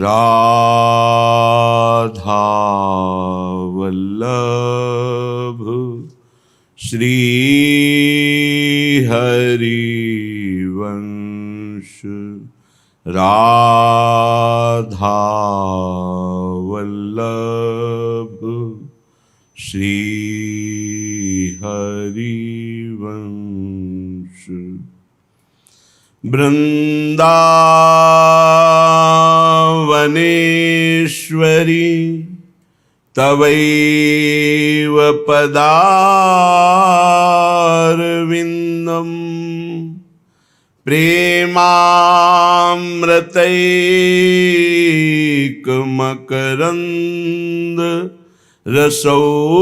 राधा वल्लभ श्री हरिवंश। राधा वल्लभ श्री हरिवंश। वृंदावनेश्वरी तवैव पदारविन्दम् प्रेमामृतैकमकरन्द रसौघपूर्णम्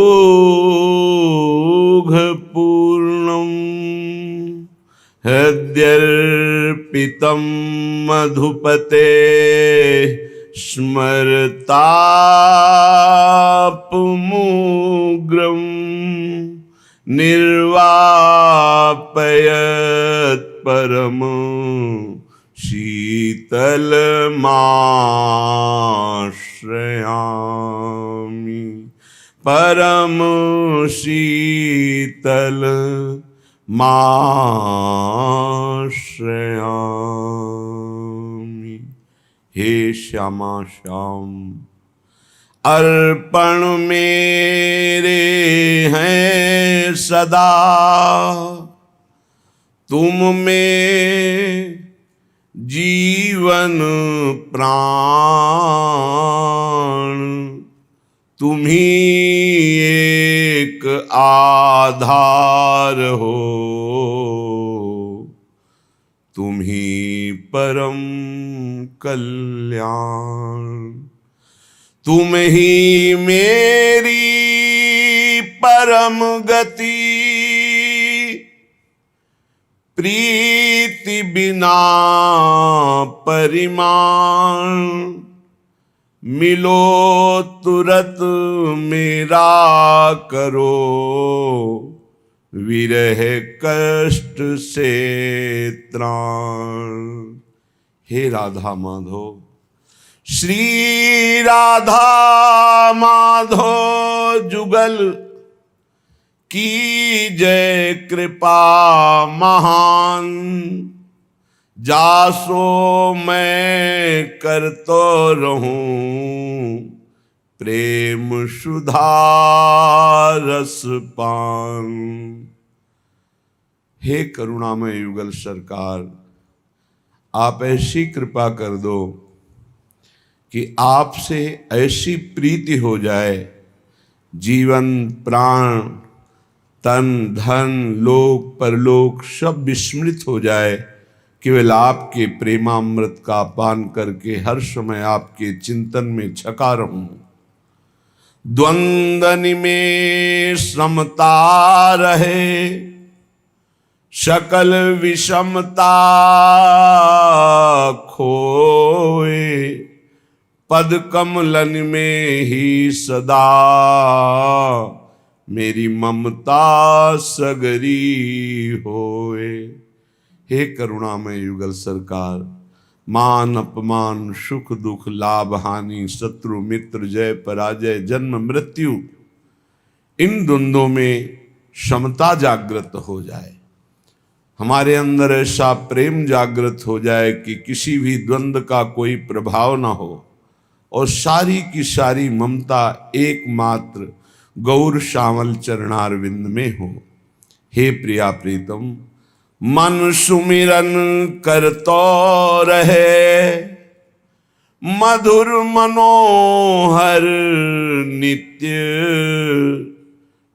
हृद्यर्पितं मधुपते स्मरतापमुग्रं निर्वापयत् परम शीतलमाश्रयामि। परम शीतलमाश्रयामि। हे श्यामा श्याम, अर्पण मेरे हैं सदा तुम में जीवन प्राण। तुम ही एक आधार हो, तुम ही परम कल्याण। तुम ही मेरी परम गति, प्रीति बिना परिमाण। मिलो तुरत मेरा करो, विरह कष्ट से त्राण। हे राधा माधव, श्री राधा माधव जुगल की जय कृपा महान। जासो मैं करतो रहूं प्रेम सुधा रस पान। हे करुणामय युगल सरकार, आप ऐसी कृपा कर दो कि आपसे ऐसी प्रीति हो जाए, जीवन प्राण तन धन लोक परलोक सब विस्मृत हो जाए, केवल आपके प्रेमामृत का पान करके हर समय आपके चिंतन में छका रहूं। द्वंद्व में समता रहे, सकल विषमता खोए। पद कमलन में ही सदा मेरी ममता सगरी होए। हे करुणामय युगल सरकार, मान अपमान सुख दुख लाभ हानि शत्रु मित्र जय पराजय जन्म मृत्यु, इन द्वंद्वों में समता जागृत हो जाए। हमारे अंदर ऐसा प्रेम जागृत हो जाए कि किसी भी द्वंद्व का कोई प्रभाव ना हो और सारी की सारी ममता एकमात्र गौर श्यामल चरणारविंद में हो। हे प्रिया प्रीतम, मन सुमिरन करतो रहे, मधुर मनोहर नित्य।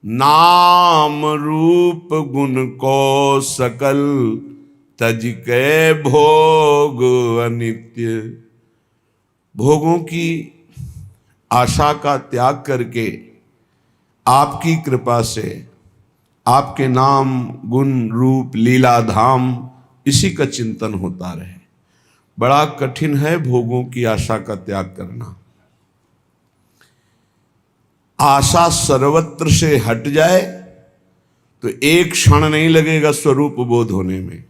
नाम रूप गुण को सकल तज के भोग अनित्य। भोगों की आशा का त्याग करके आपकी कृपा से आपके नाम गुण रूप लीला धाम इसी का चिंतन होता रहे। बड़ा कठिन है भोगों की आशा का त्याग करना। आशा सर्वत्र से हट जाए तो एक क्षण नहीं लगेगा स्वरूप बोध होने में।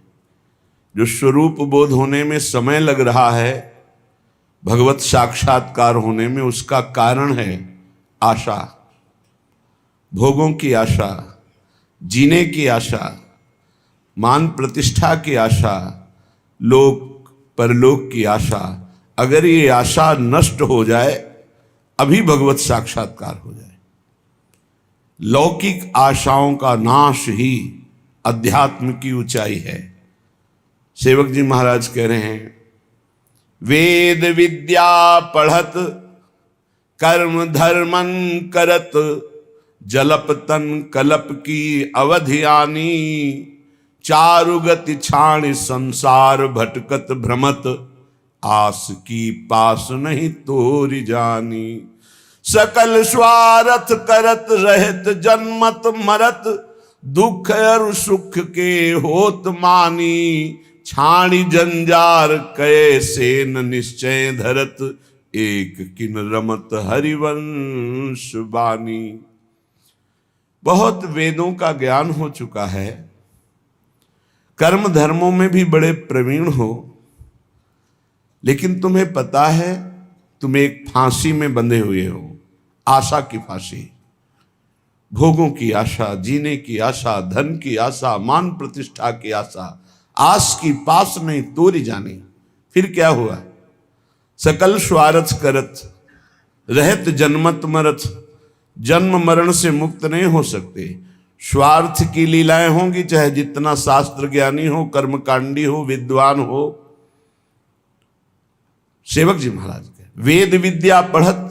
जो स्वरूप बोध होने में समय लग रहा है भगवत साक्षात्कार होने में उसका कारण है आशा, भोगों की आशा, जीने की आशा, मान प्रतिष्ठा की आशा, लोक परलोक की आशा। अगर ये आशा नष्ट हो जाए अभी भगवत साक्षात्कार हो जाए। लौकिक आशाओं का नाश ही अध्यात्म की ऊंचाई है। सेवक जी महाराज कह रहे हैं, वेद विद्या पढ़त कर्म धर्मन करत, जलप तन कलप की अवधि आनी, चारु गति छाण संसार भटकत भ्रमत, आस की पास नहीं तोरी जानी। सकल स्वार्थ करत रहत जन्मत मरत, दुख और सुख के होत मानी, छाणी जंजार कैसे न निश्चय धरत, एक किन रमत हरिवंश बानी। बहुत वेदों का ज्ञान हो चुका है, कर्म धर्मों में भी बड़े प्रवीण हो, लेकिन तुम्हें पता है तुम एक फांसी में बंधे हुए हो, आशा की फांसी। भोगों की आशा, जीने की आशा, धन की आशा, मान प्रतिष्ठा की आशा, आस की पास नहीं तोरी जानी। फिर क्या हुआ? सकल स्वार्थ करत रहत जन्मत मरत, जन्म मरण से मुक्त नहीं हो सकते। स्वार्थ की लीलाएं होंगी, चाहे जितना शास्त्र ज्ञानी हो, कर्मकांडी हो, विद्वान हो। सेवक जी महाराज के वेद विद्या पढ़त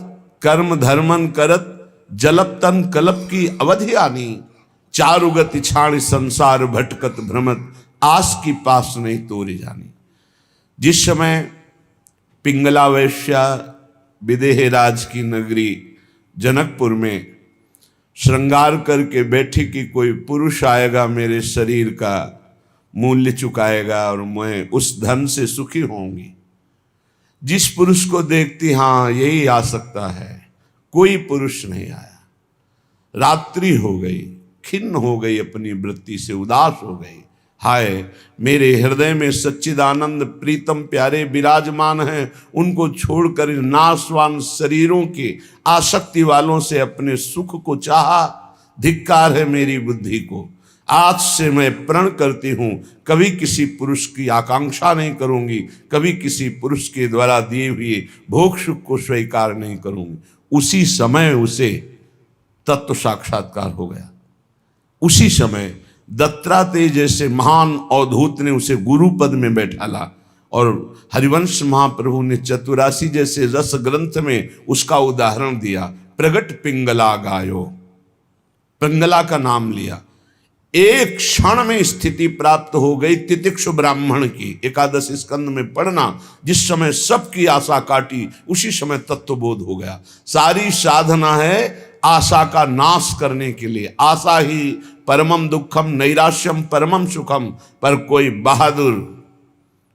कर्म धर्मन करत, जलप तन कलप की अवधि आनी, चारु गति छाण संसार भटकत भ्रमत, आस की पास नहीं तोरी जानी। जिस समय पिंगला वैश्या विदेह राज की नगरी जनकपुर में श्रृंगार करके बैठी कि कोई पुरुष आएगा, मेरे शरीर का मूल्य चुकाएगा और मैं उस धन से सुखी होंगी। जिस पुरुष को देखती, हाँ यही आ सकता है, कोई पुरुष नहीं आया। रात्रि हो गई, खिन्न हो गई, अपनी वृत्ति से उदास हो गई। हाय, मेरे हृदय में सच्चिदानंद प्रीतम प्यारे विराजमान हैं, उनको छोड़कर नाशवान शरीरों के आसक्ति वालों से अपने सुख को चाहा। धिक्कार है मेरी बुद्धि को। आज से मैं प्रण करती हूं, कभी किसी पुरुष की आकांक्षा नहीं करूंगी, कभी किसी पुरुष के द्वारा दिए हुए भोग सुख को स्वीकार नहीं करूंगी। उसी समय उसे तत्व साक्षात्कार हो गया। उसी समय दत्तात्रेय जैसे महान अवधूत ने उसे गुरु पद में बैठाला और हरिवंश महाप्रभु ने चतुरासी जैसे रस ग्रंथ में उसका उदाहरण दिया। प्रगट पिंगला गायो, पिंगला का नाम लिया। एक क्षण में स्थिति प्राप्त हो गई तितिक्षु ब्राह्मण की। एकादश स्कंद में पढ़ना, जिस समय सबकी आशा काटी उसी समय तत्वबोध हो गया। सारी साधना है आशा का नाश करने के लिए। आशा ही परमम दुखम नैराश्यम परमम सुखम। पर कोई बहादुर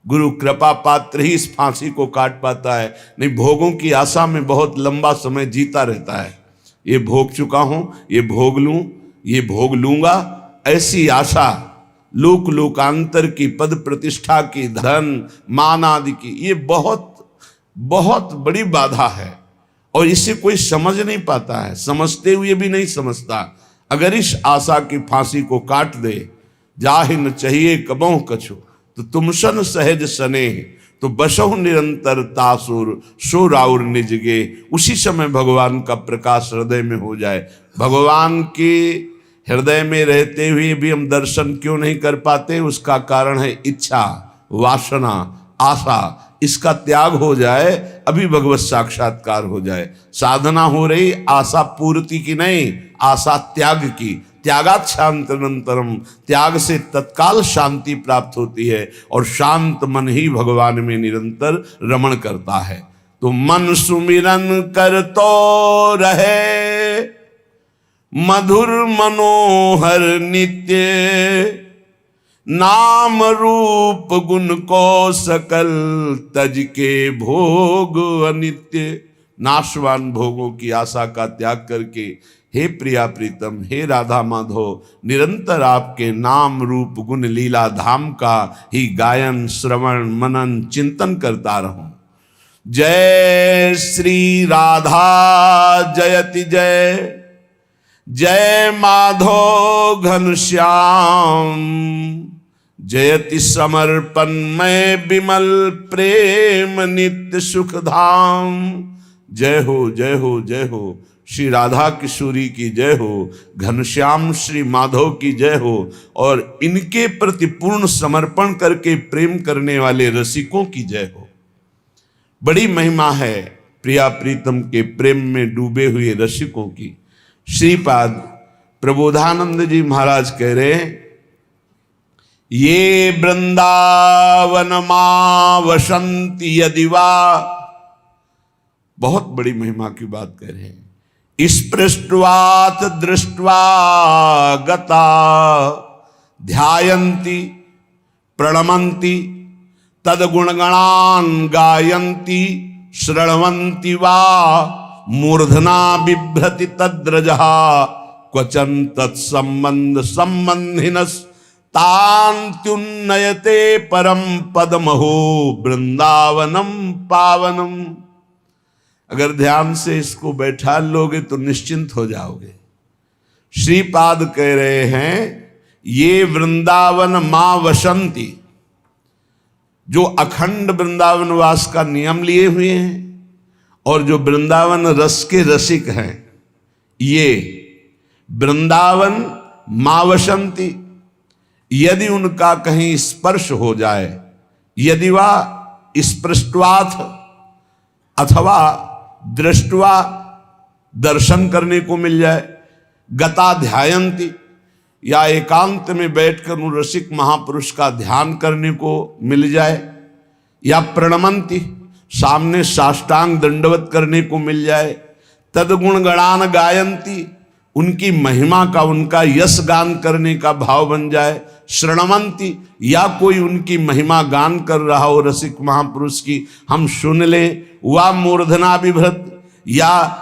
गुरु कृपा पात्र ही इस फांसी को काट पाता है, नहीं भोगों की आशा में बहुत लंबा समय जीता रहता है। ये भोग चुका हूं, ये भोग लूं, ये भोग लूंगा, ऐसी आशा लोक लोकांतर की, पद प्रतिष्ठा की, धन मान आदि की, ये बहुत बहुत बड़ी बाधा है और इसे कोई समझ नहीं पाता है, समझते हुए भी नहीं समझता। अगर इस आशा की फांसी को काट दे, जाहि न चाहिए कबहु कछु, तो तुम सन सहज सने, तो बसहु निरंतर तासुर सो राउर निजगे। उसी समय भगवान का प्रकाश हृदय में हो जाए। भगवान के हृदय में रहते हुए भी हम दर्शन क्यों नहीं कर पाते? उसका कारण है इच्छा, वासना, आशा। इसका त्याग हो जाए, अभी भगवत साक्षात्कार हो जाए। साधना हो रही आशा पूर्ति की नहीं, आशा त्याग की। त्यागात् शांतिरंतरम, त्याग से तत्काल शांति प्राप्त होती है और शांत मन ही भगवान में निरंतर रमण करता है। तो मन सुमिरन कर तो रहे, मधुर मनोहर नित्य, नाम रूप गुण को सकल तज के भोग अनित्य। नाशवान भोगों की आशा का त्याग करके हे प्रिया प्रीतम, हे राधा माधव, निरंतर आपके नाम रूप गुण लीला धाम का ही गायन श्रवण मनन चिंतन करता रहूं। जय श्री राधा जयति जय, जय माधो घनश्याम, जयति समर्पण में विमल प्रेम नित्य सुख धाम। जय हो जय हो जय हो, श्री राधा किशोरी की जय हो, घनश्याम श्री माधव की जय हो, और इनके प्रति पूर्ण समर्पण करके प्रेम करने वाले रसिकों की जय हो। बड़ी महिमा है प्रिया प्रीतम के प्रेम में डूबे हुए रसिकों की। श्रीपाद प्रबोधानंद जी महाराज कह रहे हैं, ये वृंदावन मां वसंति यदि वा, बहुत बड़ी महिमा की बात कह रहे हैं। स्पृष्ट्वात दृष्ट्वा गता, ध्यायन्ति प्रणमन्ति तद्गुणगणान् गायन्ति, शृण्वन्ति वा मूर्धना बिभ्रति तद्रजः, क्वचन तत्संबंध संबंधिनस् तान्त्युन्नयते परम पदमहो वृंदावनम पावनम। अगर ध्यान से इसको बैठा लोगे तो निश्चिंत हो जाओगे। श्रीपाद कह रहे हैं, ये वृंदावन मां वसंती, जो अखंड वृंदावन वास का नियम लिए हुए हैं और जो वृंदावन रस के रसिक हैं, ये वृंदावन मां वसंती, यदि उनका कहीं स्पर्श हो जाए, यदि वह स्पृष्ट्वाथ अथवा दृष्टवा दर्शन करने को मिल जाए, गता ध्यायन्ति या एकांत में बैठकर उन रसिक महापुरुष का ध्यान करने को मिल जाए, या प्रणमंती सामने साष्टांग दंडवत करने को मिल जाए, तदगुण गणान गायन्ति उनकी महिमा का उनका यश गान करने का भाव बन जाए, शृण्वन्ति या कोई उनकी महिमा गान कर रहा हो रसिक महापुरुष की हम सुन लें, वा मूर्धना बिभ्रत या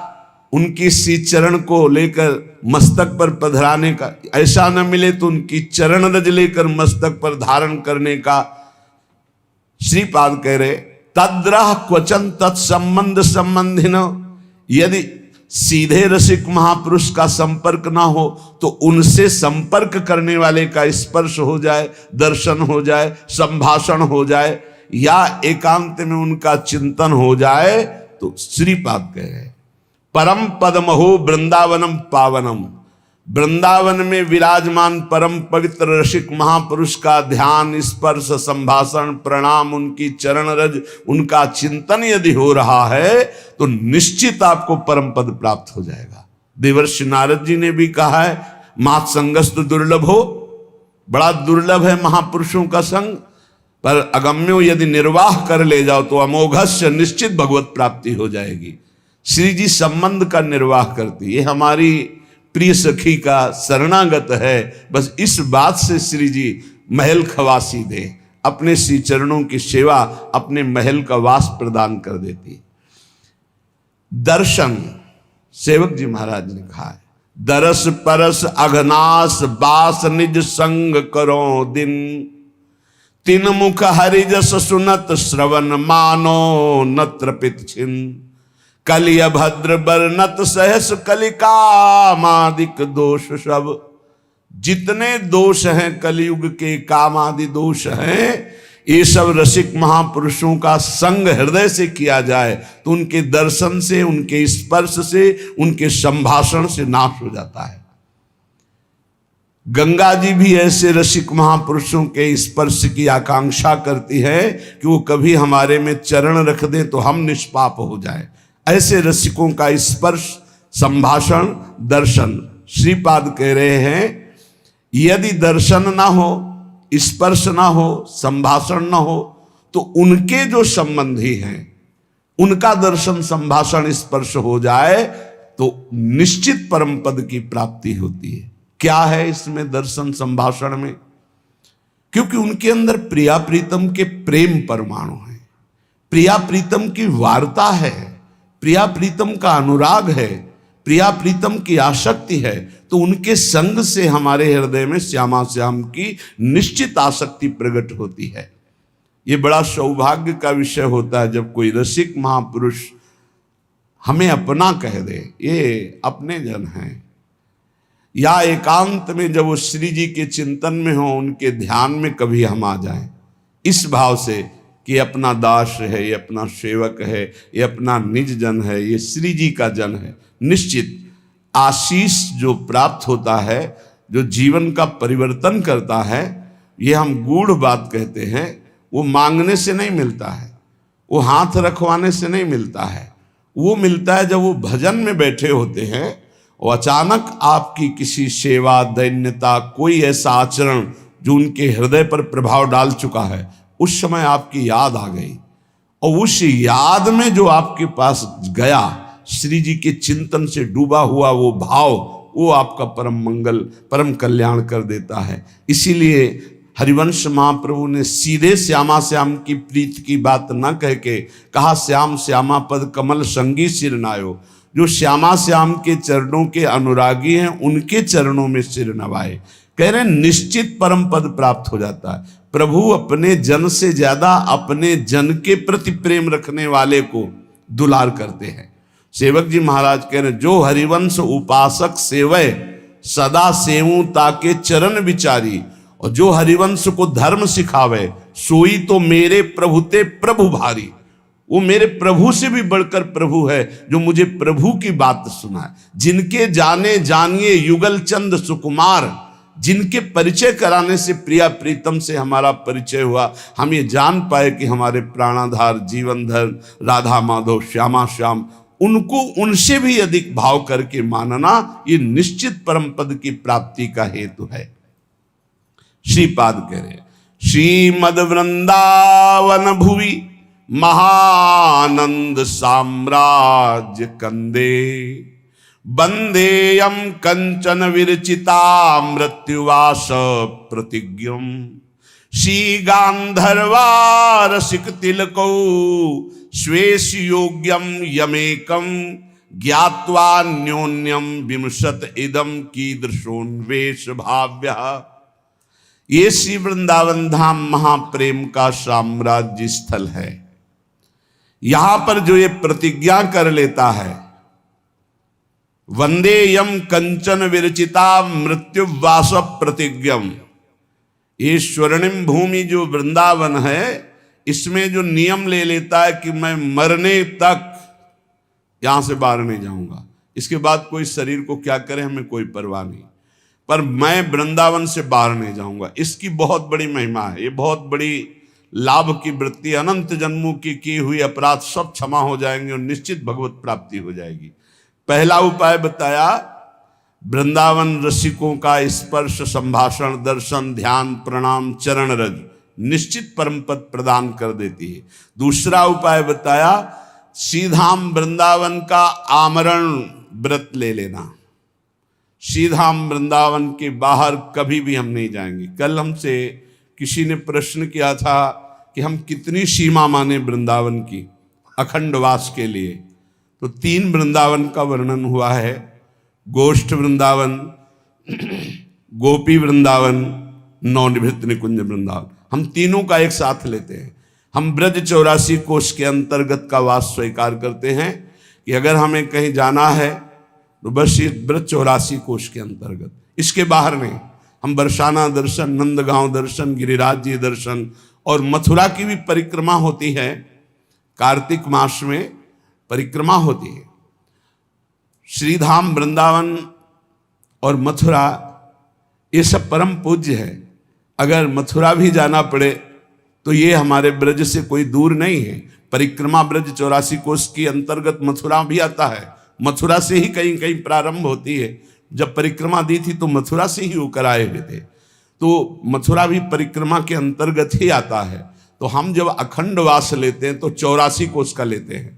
उनकी सी चरण को लेकर मस्तक पर पधराने का, ऐसा न मिले तो उनकी चरण रज लेकर मस्तक पर धारण करने का। श्रीपाद कह रहे, तद्रह क्वचन तत्संबंध संबंधिन, यदि सीधे रसिक महापुरुष का संपर्क ना हो तो उनसे संपर्क करने वाले का स्पर्श हो जाए, दर्शन हो जाए, संभाषण हो जाए, या एकांत में उनका चिंतन हो जाए, तो श्रीपाद कह रहे परम पदमहो वृंदावनम पावनम, वृंदावन में विराजमान परम पवित्र रसिक महापुरुष का ध्यान, स्पर्श, संभाषण, प्रणाम, उनकी चरण रज, उनका चिंतन यदि हो रहा है तो निश्चित आपको परम पद प्राप्त हो जाएगा। देवर्षि नारद जी ने भी कहा है, मात संगस्तु दुर्लभो, बड़ा दुर्लभ है महापुरुषों का संग, पर अगम्यो यदि निर्वाह कर ले जाओ तो अमोघस्य निश्चित भगवत प्राप्ति हो जाएगी। श्री जी संबंध का निर्वाह करती, ये हमारी प्रिय सखी का शरणागत है, बस इस बात से श्री जी महल खवासी दे, अपने श्री चरणों की सेवा अपने महल का वास प्रदान कर देती। दर्शन, सेवक जी महाराज ने कहा है, दरस परस अघनास बास निज संग करो दिन, तीन मुख हरिजस सुनत श्रवण मानो न त्रपित छिन, कलिय भद्र बरनत सहस कलिकामादिक दोष सब। जितने दोष हैं कलयुग के कामादि दोष हैं, ये सब रसिक महापुरुषों का संग हृदय से किया जाए तो उनके दर्शन से, उनके स्पर्श से, उनके संभाषण से नाश हो जाता है। गंगा जी भी ऐसे रसिक महापुरुषों के स्पर्श की आकांक्षा करती है कि वो कभी हमारे में चरण रख दें तो हम निष्पाप हो जाए। ऐसे रसिकों का स्पर्श, संभाषण, दर्शन, श्रीपाद कह रहे हैं, यदि दर्शन ना हो, स्पर्श ना हो, संभाषण ना हो तो उनके जो संबंधी हैं उनका दर्शन, संभाषण, स्पर्श हो जाए तो निश्चित परम पद की प्राप्ति होती है। क्या है इसमें दर्शन संभाषण में? क्योंकि उनके अंदर प्रिया प्रीतम के प्रेम परमाणु हैं, प्रिया प्रीतम की वार्ता है, प्रिया प्रीतम का अनुराग है, प्रिया प्रीतम की आसक्ति है, तो उनके संग से हमारे हृदय में श्यामा श्याम की निश्चित आसक्ति प्रकट होती है। ये बड़ा सौभाग्य का विषय होता है जब कोई रसिक महापुरुष हमें अपना कह दे, ये अपने जन हैं। या एकांत में जब वो श्री जी के चिंतन में हो, उनके ध्यान में कभी हम आ जाएं, इस भाव से कि अपना दास है, ये अपना सेवक है, ये अपना निज जन है, ये श्री जी का जन है, निश्चित आशीष जो प्राप्त होता है, जो जीवन का परिवर्तन करता है, ये हम गूढ़ बात कहते हैं। वो मांगने से नहीं मिलता है, वो हाथ रखवाने से नहीं मिलता है, वो मिलता है जब वो भजन में बैठे होते हैं और अचानक आपकी किसी सेवा, दैन्यता, कोई ऐसा आचरण जो उनके हृदय पर प्रभाव डाल चुका है, उस समय आपकी याद आ गई और उस याद में जो आपके पास गया, श्री जी के चिंतन से डूबा हुआ वो भाव, वो आपका परम मंगल, परम कल्याण कर देता है। इसीलिए हरिवंश महाप्रभु ने सीधे श्यामा श्याम की प्रीत की बात न कह के कहा, श्याम श्यामा पद कमल संगी सिर नायो। जो श्यामा श्याम के चरणों के अनुरागी हैं, उनके चरणों में सिर नवाए। कह रहे निश्चित परम पद प्राप्त हो जाता है। प्रभु अपने जन से ज्यादा अपने जन के प्रति प्रेम रखने वाले को दुलार करते हैं। सेवक जी महाराज कह रहे, जो हरिवंश उपासक सेवय सदा सेवूं ताके चरण विचारी। और जो हरिवंश को धर्म सिखावे, सोई तो मेरे प्रभु ते प्रभु भारी। वो मेरे प्रभु से भी बढ़कर प्रभु है, जो मुझे प्रभु की बात सुनाए। जिनके जाने जानिए युगल चंद सुकुमार, जिनके परिचय कराने से प्रिया प्रीतम से हमारा परिचय हुआ, हम ये जान पाए कि हमारे प्राणाधार जीवनधर राधा माधव श्यामा श्याम, उनको उनसे भी अधिक भाव करके मानना, ये निश्चित परम पद की प्राप्ति का हेतु है। श्रीपाद कह रहे, श्रीमद वृंदावन भुवि महानंद साम्राज्य कंदे, वंदेयम कंचन विरचिता मृत्युवास प्रतिज्ञम। श्री गांधर्वा रसिक तिलकौ स्वेश योग्यम यमेकम, ज्ञात्वा न्योन्यम विमशत इदम कीदृशोन्वेष भाव्यः। ये श्री वृंदावन धाम महाप्रेम का साम्राज्य स्थल है। यहां पर जो ये प्रतिज्ञा कर लेता है, वंदे यम कंचन विरचिता मृत्युवास प्रतिज्ञम, ये स्वर्णिम भूमि जो वृंदावन है, इसमें जो नियम ले लेता है कि मैं मरने तक यहां से बाहर नहीं जाऊंगा, इसके बाद कोई शरीर को क्या करे हमें कोई परवाह नहीं, पर मैं वृंदावन से बाहर नहीं जाऊंगा, इसकी बहुत बड़ी महिमा है। ये बहुत बड़ी लाभ की वृत्ति, अनंत जन्मों की हुई अपराध सब क्षमा हो जाएंगे और निश्चित भगवत प्राप्ति हो जाएगी। पहला उपाय बताया, वृंदावन रसिकों का स्पर्श, संभाषण, दर्शन, ध्यान, प्रणाम, चरण रज निश्चित परम पद प्रदान कर देती है। दूसरा उपाय बताया, सीधाम वृंदावन का आमरण व्रत ले लेना। सीधाम वृंदावन के बाहर कभी भी हम नहीं जाएंगे। कल हमसे किसी ने प्रश्न किया था कि हम कितनी सीमा माने वृंदावन की अखंडवास के लिए, तो 3 वृंदावन का वर्णन हुआ है, गोष्ठ वृंदावन, गोपी वृंदावन, नवनिभृत निकुंज वृंदावन। हम तीनों का एक साथ लेते हैं। हम ब्रज 84 कोष के अंतर्गत का वास स्वीकार करते हैं कि अगर हमें कहीं जाना है तो बस ये ब्रज 84 कोष के अंतर्गत, इसके बाहर नहीं। हम बरसाना दर्शन, नंदगांव दर्शन, गिरिराज जी दर्शन और मथुरा की भी परिक्रमा होती है। कार्तिक मास में परिक्रमा होती है। श्रीधाम वृंदावन और मथुरा ये सब परम पूज्य है। अगर मथुरा भी जाना पड़े तो ये हमारे ब्रज से कोई दूर नहीं है। परिक्रमा ब्रज 84 कोष के अंतर्गत मथुरा भी आता है। मथुरा से ही कहीं कहीं प्रारंभ होती है। जब परिक्रमा दी थी तो मथुरा से ही होकर आए हुए थे, तो मथुरा भी परिक्रमा के अंतर्गत ही आता है। तो हम जब अखंड वास लेते हैं तो 84 कोष का लेते हैं।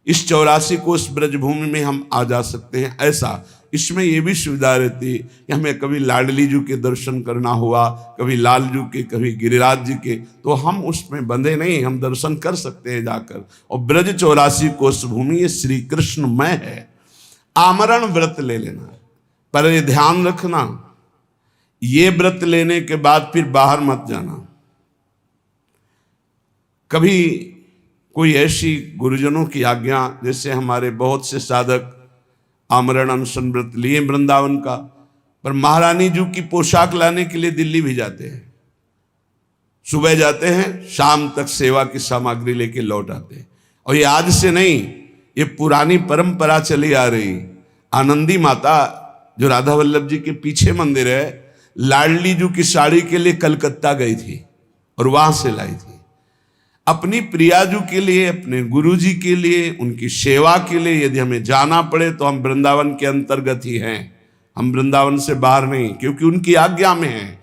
इस 84 कोष ब्रजभूमि में हम आ जा सकते हैं। ऐसा इसमें ये भी सुविधा रहती है कि हमें कभी लाडली जी के दर्शन करना हुआ, कभी लालजू के, कभी गिरिराज जी के, तो हम उसमें बंधे नहीं, हम दर्शन कर सकते हैं जाकर। और ब्रज 84 कोष भूमि ये श्री कृष्णमय है। आमरण व्रत ले लेना, पर ये ध्यान रखना, ये व्रत लेने के बाद फिर बाहर मत जाना। कभी कोई ऐसी गुरुजनों की आज्ञा, जैसे हमारे बहुत से साधक आमरण अनशन व्रत लिए वृंदावन का, पर महारानी जी की पोशाक लाने के लिए दिल्ली भी जाते हैं। सुबह जाते हैं, शाम तक सेवा की सामग्री लेके लौट आते हैं। और ये आज से नहीं, ये पुरानी परंपरा चली आ रही। आनंदी माता जो राधा वल्लभ जी के पीछे मंदिर है, लाडली जी की साड़ी के लिए कलकत्ता गई थी और वहां से लाई थी। अपनी प्रियाजू के लिए, अपने गुरुजी के लिए, उनकी सेवा के लिए यदि हमें जाना पड़े तो हम वृंदावन के अंतर्गत ही हैं, हम वृंदावन से बाहर नहीं, क्योंकि उनकी आज्ञा में है,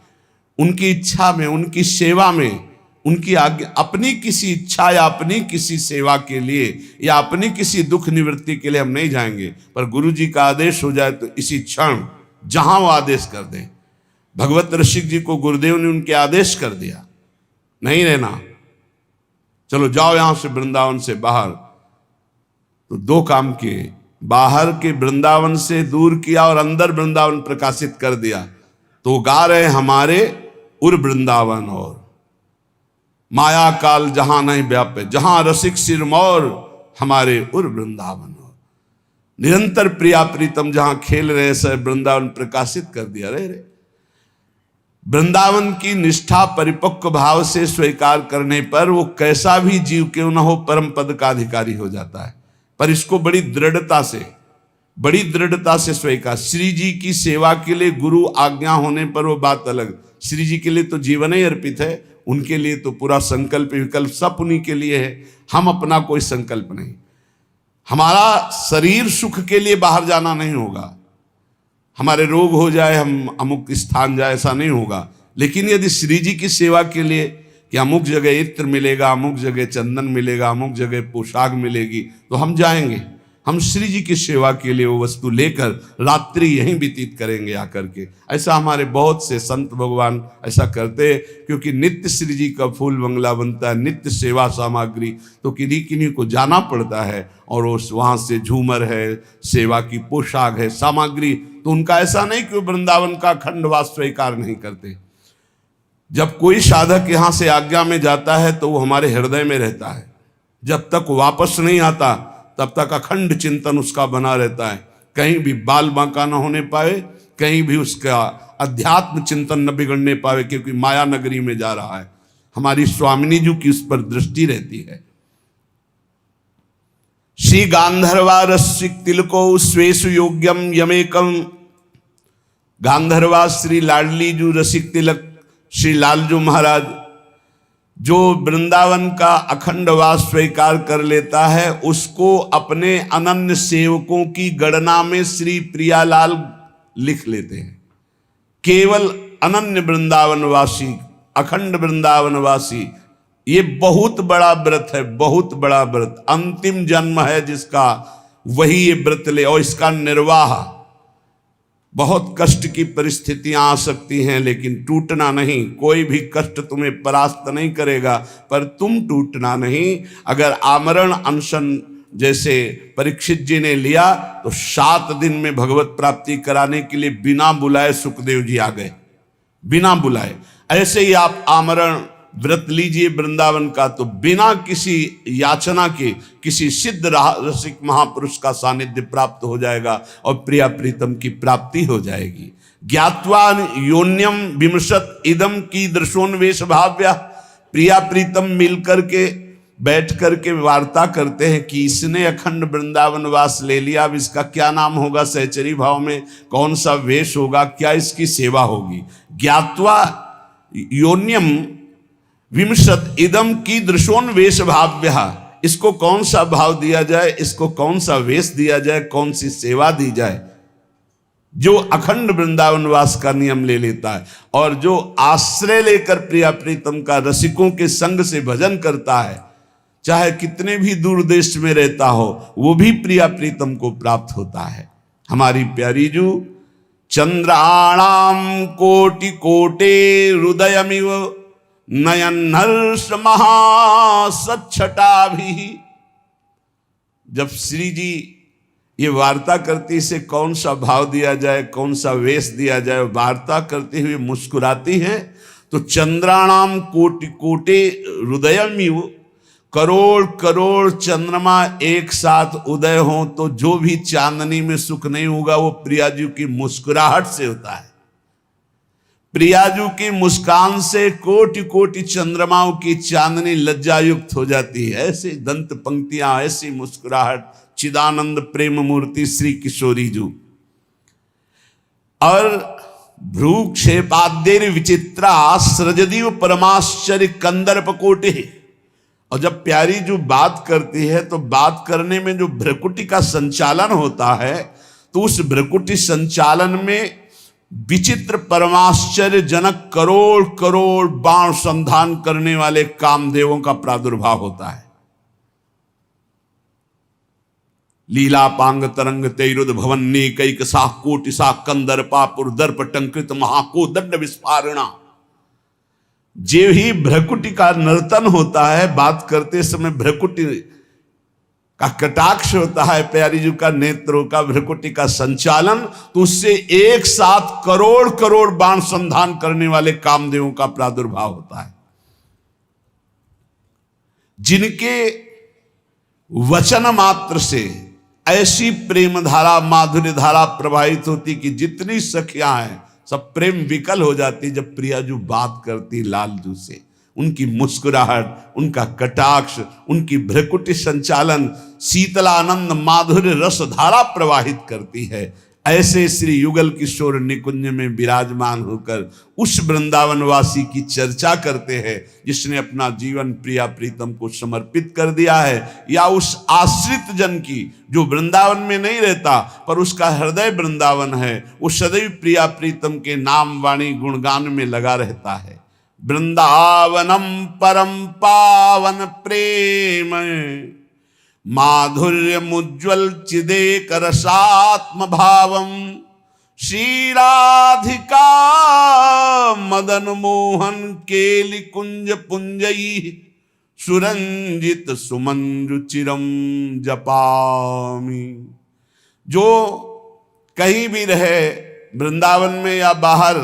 उनकी इच्छा में, उनकी सेवा में, उनकी आज्ञा। अपनी किसी इच्छा या अपनी किसी सेवा के लिए या अपनी किसी दुख निवृत्ति के लिए हम नहीं जाएंगे, पर गुरुजी का आदेश हो जाए तो इसी क्षण जहां वो आदेश कर दें। भगवत ऋषिक जी को गुरुदेव ने उनके आदेश कर दिया, नहीं रहना, चलो जाओ यहां से वृंदावन से बाहर। तो दो काम किए, बाहर के वृंदावन से दूर किया और अंदर वृंदावन प्रकाशित कर दिया। तो गा रहे हमारे उर वृंदावन और माया काल जहां नहीं व्यापे, जहां रसिक सिरमौर हमारे उर वृंदावन और निरंतर प्रिया प्रीतम जहां खेल रहे सर वृंदावन प्रकाशित कर दिया। रे वृंदावन की निष्ठा परिपक्व भाव से स्वीकार करने पर वो कैसा भी जीव क्यों न हो परम पद का अधिकारी हो जाता है। पर इसको बड़ी दृढ़ता से स्वीकार। श्री जी की सेवा के लिए गुरु आज्ञा होने पर वो बात अलग। श्री जी के लिए तो जीवन ही अर्पित है, उनके लिए तो पूरा संकल्प विकल्प सब उन्हीं के लिए है। हम अपना कोई संकल्प नहीं, हमारा शरीर सुख के लिए बाहर जाना नहीं होगा, हमारे रोग हो जाए हम अमुक स्थान जाए ऐसा नहीं होगा। लेकिन यदि श्री जी की सेवा के लिए कि अमुक जगह इत्र मिलेगा, अमुक जगह चंदन मिलेगा, अमुक जगह पोशाक मिलेगी, तो हम जाएंगे। हम श्री जी की सेवा के लिए वो वस्तु लेकर रात्रि यहीं व्यतीत करेंगे आकर के। ऐसा हमारे बहुत से संत भगवान ऐसा करते हैं, क्योंकि नित्य श्री जी का फूल बंगला बनता है, नित्य सेवा सामग्री, तो किन्हीं किन्हीं को जाना पड़ता है और उस वहाँ से झूमर है, सेवा की पोशाक है, सामग्री। तो उनका ऐसा नहीं कि वो वृंदावन का अखंडवास स्वीकार नहीं करते। जब कोई साधक यहाँ से आज्ञा में जाता है तो वो हमारे हृदय में रहता है, जब तक वापस नहीं आता तब तक अखंड चिंतन उसका बना रहता है। कहीं भी बाल बांका न होने पाए, कहीं भी उसका अध्यात्म चिंतन न बिगड़ने पावे, क्योंकि माया नगरी में जा रहा है। हमारी स्वामिनी जी की उस पर दृष्टि रहती है। श्री गांधर्वा रसिक तिलको स्वेशु योग्यम यमेकम। गांधर्वा श्री लाडली जू रसिक तिलक श्री लालजू महाराज, जो वृंदावन का अखंड वास स्वीकार कर लेता है, उसको अपने अनन्य सेवकों की गणना में श्री प्रियालाल लिख लेते हैं। केवल अनन्य वृंदावनवासी, अखंड वृंदावनवासी, ये बहुत बड़ा व्रत है, बहुत बड़ा व्रत। अंतिम जन्म है जिसका, वही ये व्रत ले। और इसका निर्वाह, बहुत कष्ट की परिस्थितियां आ सकती हैं, लेकिन टूटना नहीं। कोई भी कष्ट तुम्हें परास्त नहीं करेगा, पर तुम टूटना नहीं। अगर आमरण अनशन जैसे परीक्षित जी ने लिया तो 7 दिन में भगवत प्राप्ति कराने के लिए बिना बुलाए सुखदेव जी आ गए, बिना बुलाए। ऐसे ही आप आमरण व्रत लीजिए वृंदावन का, तो बिना किसी याचना के किसी सिद्ध रसिक महापुरुष का सानिध्य प्राप्त हो जाएगा और प्रिया प्रीतम की प्राप्ति हो जाएगी। ज्ञात्वा योन्यम विमशत इदम की दृशोन्वेश भाव्या। प्रिया प्रीतम मिलकर के बैठ करके वार्ता करते हैं कि इसने अखंड वृंदावन वास ले लिया, अब इसका क्या नाम होगा, सहचरी भाव में कौन सा वेश होगा, क्या इसकी सेवा होगी। ज्ञात्वा योन्यम विमशत इदम की दृशोन्वेश भाव्या। इसको कौन सा भाव दिया जाए, इसको कौन सा वेश दिया जाए, कौन सी सेवा दी जाए। जो अखंड वृंदावन वास का नियम ले लेता है और जो आश्रय लेकर प्रिया प्रीतम का रसिकों के संग से भजन करता है, चाहे कितने भी दूर देश में रहता हो, वो भी प्रिया प्रीतम को प्राप्त होता है। हमारी प्यारी जू चंद्राणाम कोटि कोटे हृदयमिव नयन हर्ष महासच्छटा भी। जब श्री जी ये वार्ता करती से कौन सा भाव दिया जाए, कौन सा वेश दिया जाए, वार्ता करते हुए मुस्कुराती हैं। तो चंद्राणाम कोटि कोटे हृदयमिव, करोड़ करोड़ चंद्रमा एक साथ उदय हो तो जो भी चांदनी में सुख नहीं होगा वो प्रियाजू की मुस्कुराहट से होता है। प्रियाजू की मुस्कान से कोटि कोटि चंद्रमाओं की चांदनी लज्जायुक्त हो जाती है। ऐसी दंत पंक्तियां, ऐसी मुस्कुराहट, चिदानंद प्रेम मूर्ति श्री किशोरी जू। और भ्रूक्षेपाद्यर विचित्रा सृजदीव परमाश्चर्य कंदर्प कोटि। और जब प्यारी जो बात करती है तो बात करने में जो भ्रकुटी का संचालन होता है तो उस भ्रकुटी संचालन में विचित्र परमाश्चर्य जनक करोड़ करोड़ बाण संधान करने वाले कामदेवों का प्रादुर्भाव होता है। लीला पांग तरंग तैरुद भवन्नी कैक सा कोटि सा कंदर्पा पुरदर्प टंकृत महाको दंड विस्फारणा। जे ही भ्रकुटी का नर्तन होता है, बात करते समय भ्रकुटी का कटाक्ष होता है, प्यारी जी का नेत्रों का भ्रकुटी का संचालन, तो उससे एक साथ करोड़ करोड़ बाण संधान करने वाले कामदेवों का प्रादुर्भाव होता है। जिनके वचन मात्र से ऐसी प्रेम धारा, माधुर्य धारा प्रवाहित होती कि जितनी सखियां हैं सब प्रेम विकल हो जाती जब प्रियाजू बात करती लालजू से। उनकी मुस्कुराहट, उनका कटाक्ष, उनकी भ्रकुटी संचालन शीतलानंद माधुर्य रस धारा प्रवाहित करती है। ऐसे श्री युगल किशोर निकुंज में विराजमान होकर उस वृंदावनवासी की चर्चा करते हैं जिसने अपना जीवन प्रिया प्रीतम को समर्पित कर दिया है, या उस आश्रित जन की जो वृंदावन में नहीं रहता पर उसका हृदय वृंदावन है, वो सदैव प्रिया प्रीतम के नाम वाणी गुणगान में लगा रहता है। वृंदावनम परम पावन प्रेम माधुर्य मुज्ज्वल चिदेक रसात्म भावम श्री राधिका मदन मोहन केलि कुंज पुंजई सुरंजित सुमंजुचिरम जपामि। जो कहीं भी रहे, वृंदावन में या बाहर,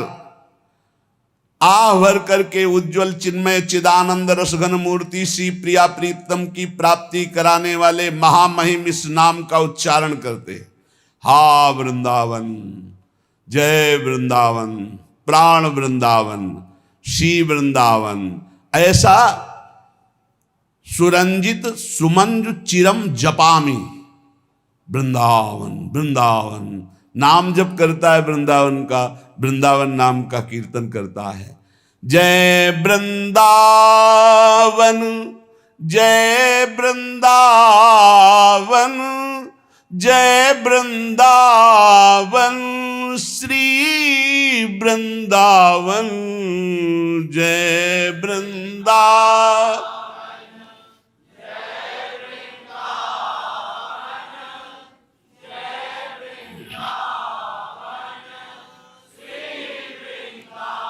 आह भर करके उज्जवल चिन्मय चिदानंद रसघन मूर्ति श्री प्रिया प्रीतम की प्राप्ति कराने वाले महामहिम इस नाम का उच्चारण करते। हा वृंदावन, जय वृंदावन, प्राण वृंदावन, श्री वृंदावन, ऐसा सुरंजित सुमंजु चिरम जपामी। वृंदावन वृंदावन नाम जप करता है, वृंदावन का, वृंदावन नाम का कीर्तन करता है। जय वृंदावन, जय वृंदावन, जय वृंदावन, श्री वृंदावन, जय वृंदावन।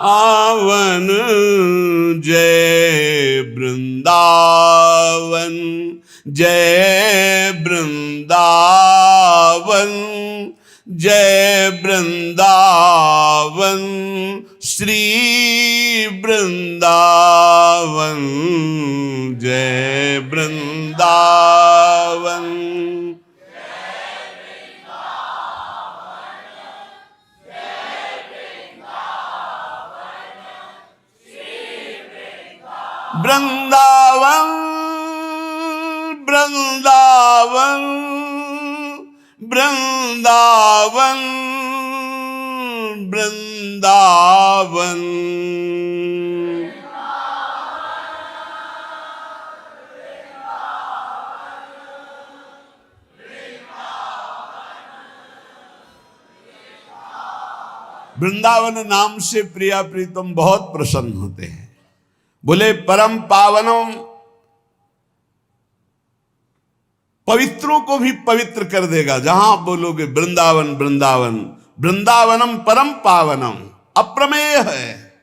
आवन जय वृंदावन, जय वृंदावन, जय वृंदावन, श्री वृंदावन, जय वृंदावन। वृंदावन वृंदावन वृंदावन वृंदावन। वृंदावन नाम से प्रिया प्रीतम बहुत प्रसन्न होते हैं। बोले परम पावनम, पवित्रों को भी पवित्र कर देगा। जहां बोलोगे वृंदावन वृंदावन, वृंदावनम परम पावनम, अप्रमेय है,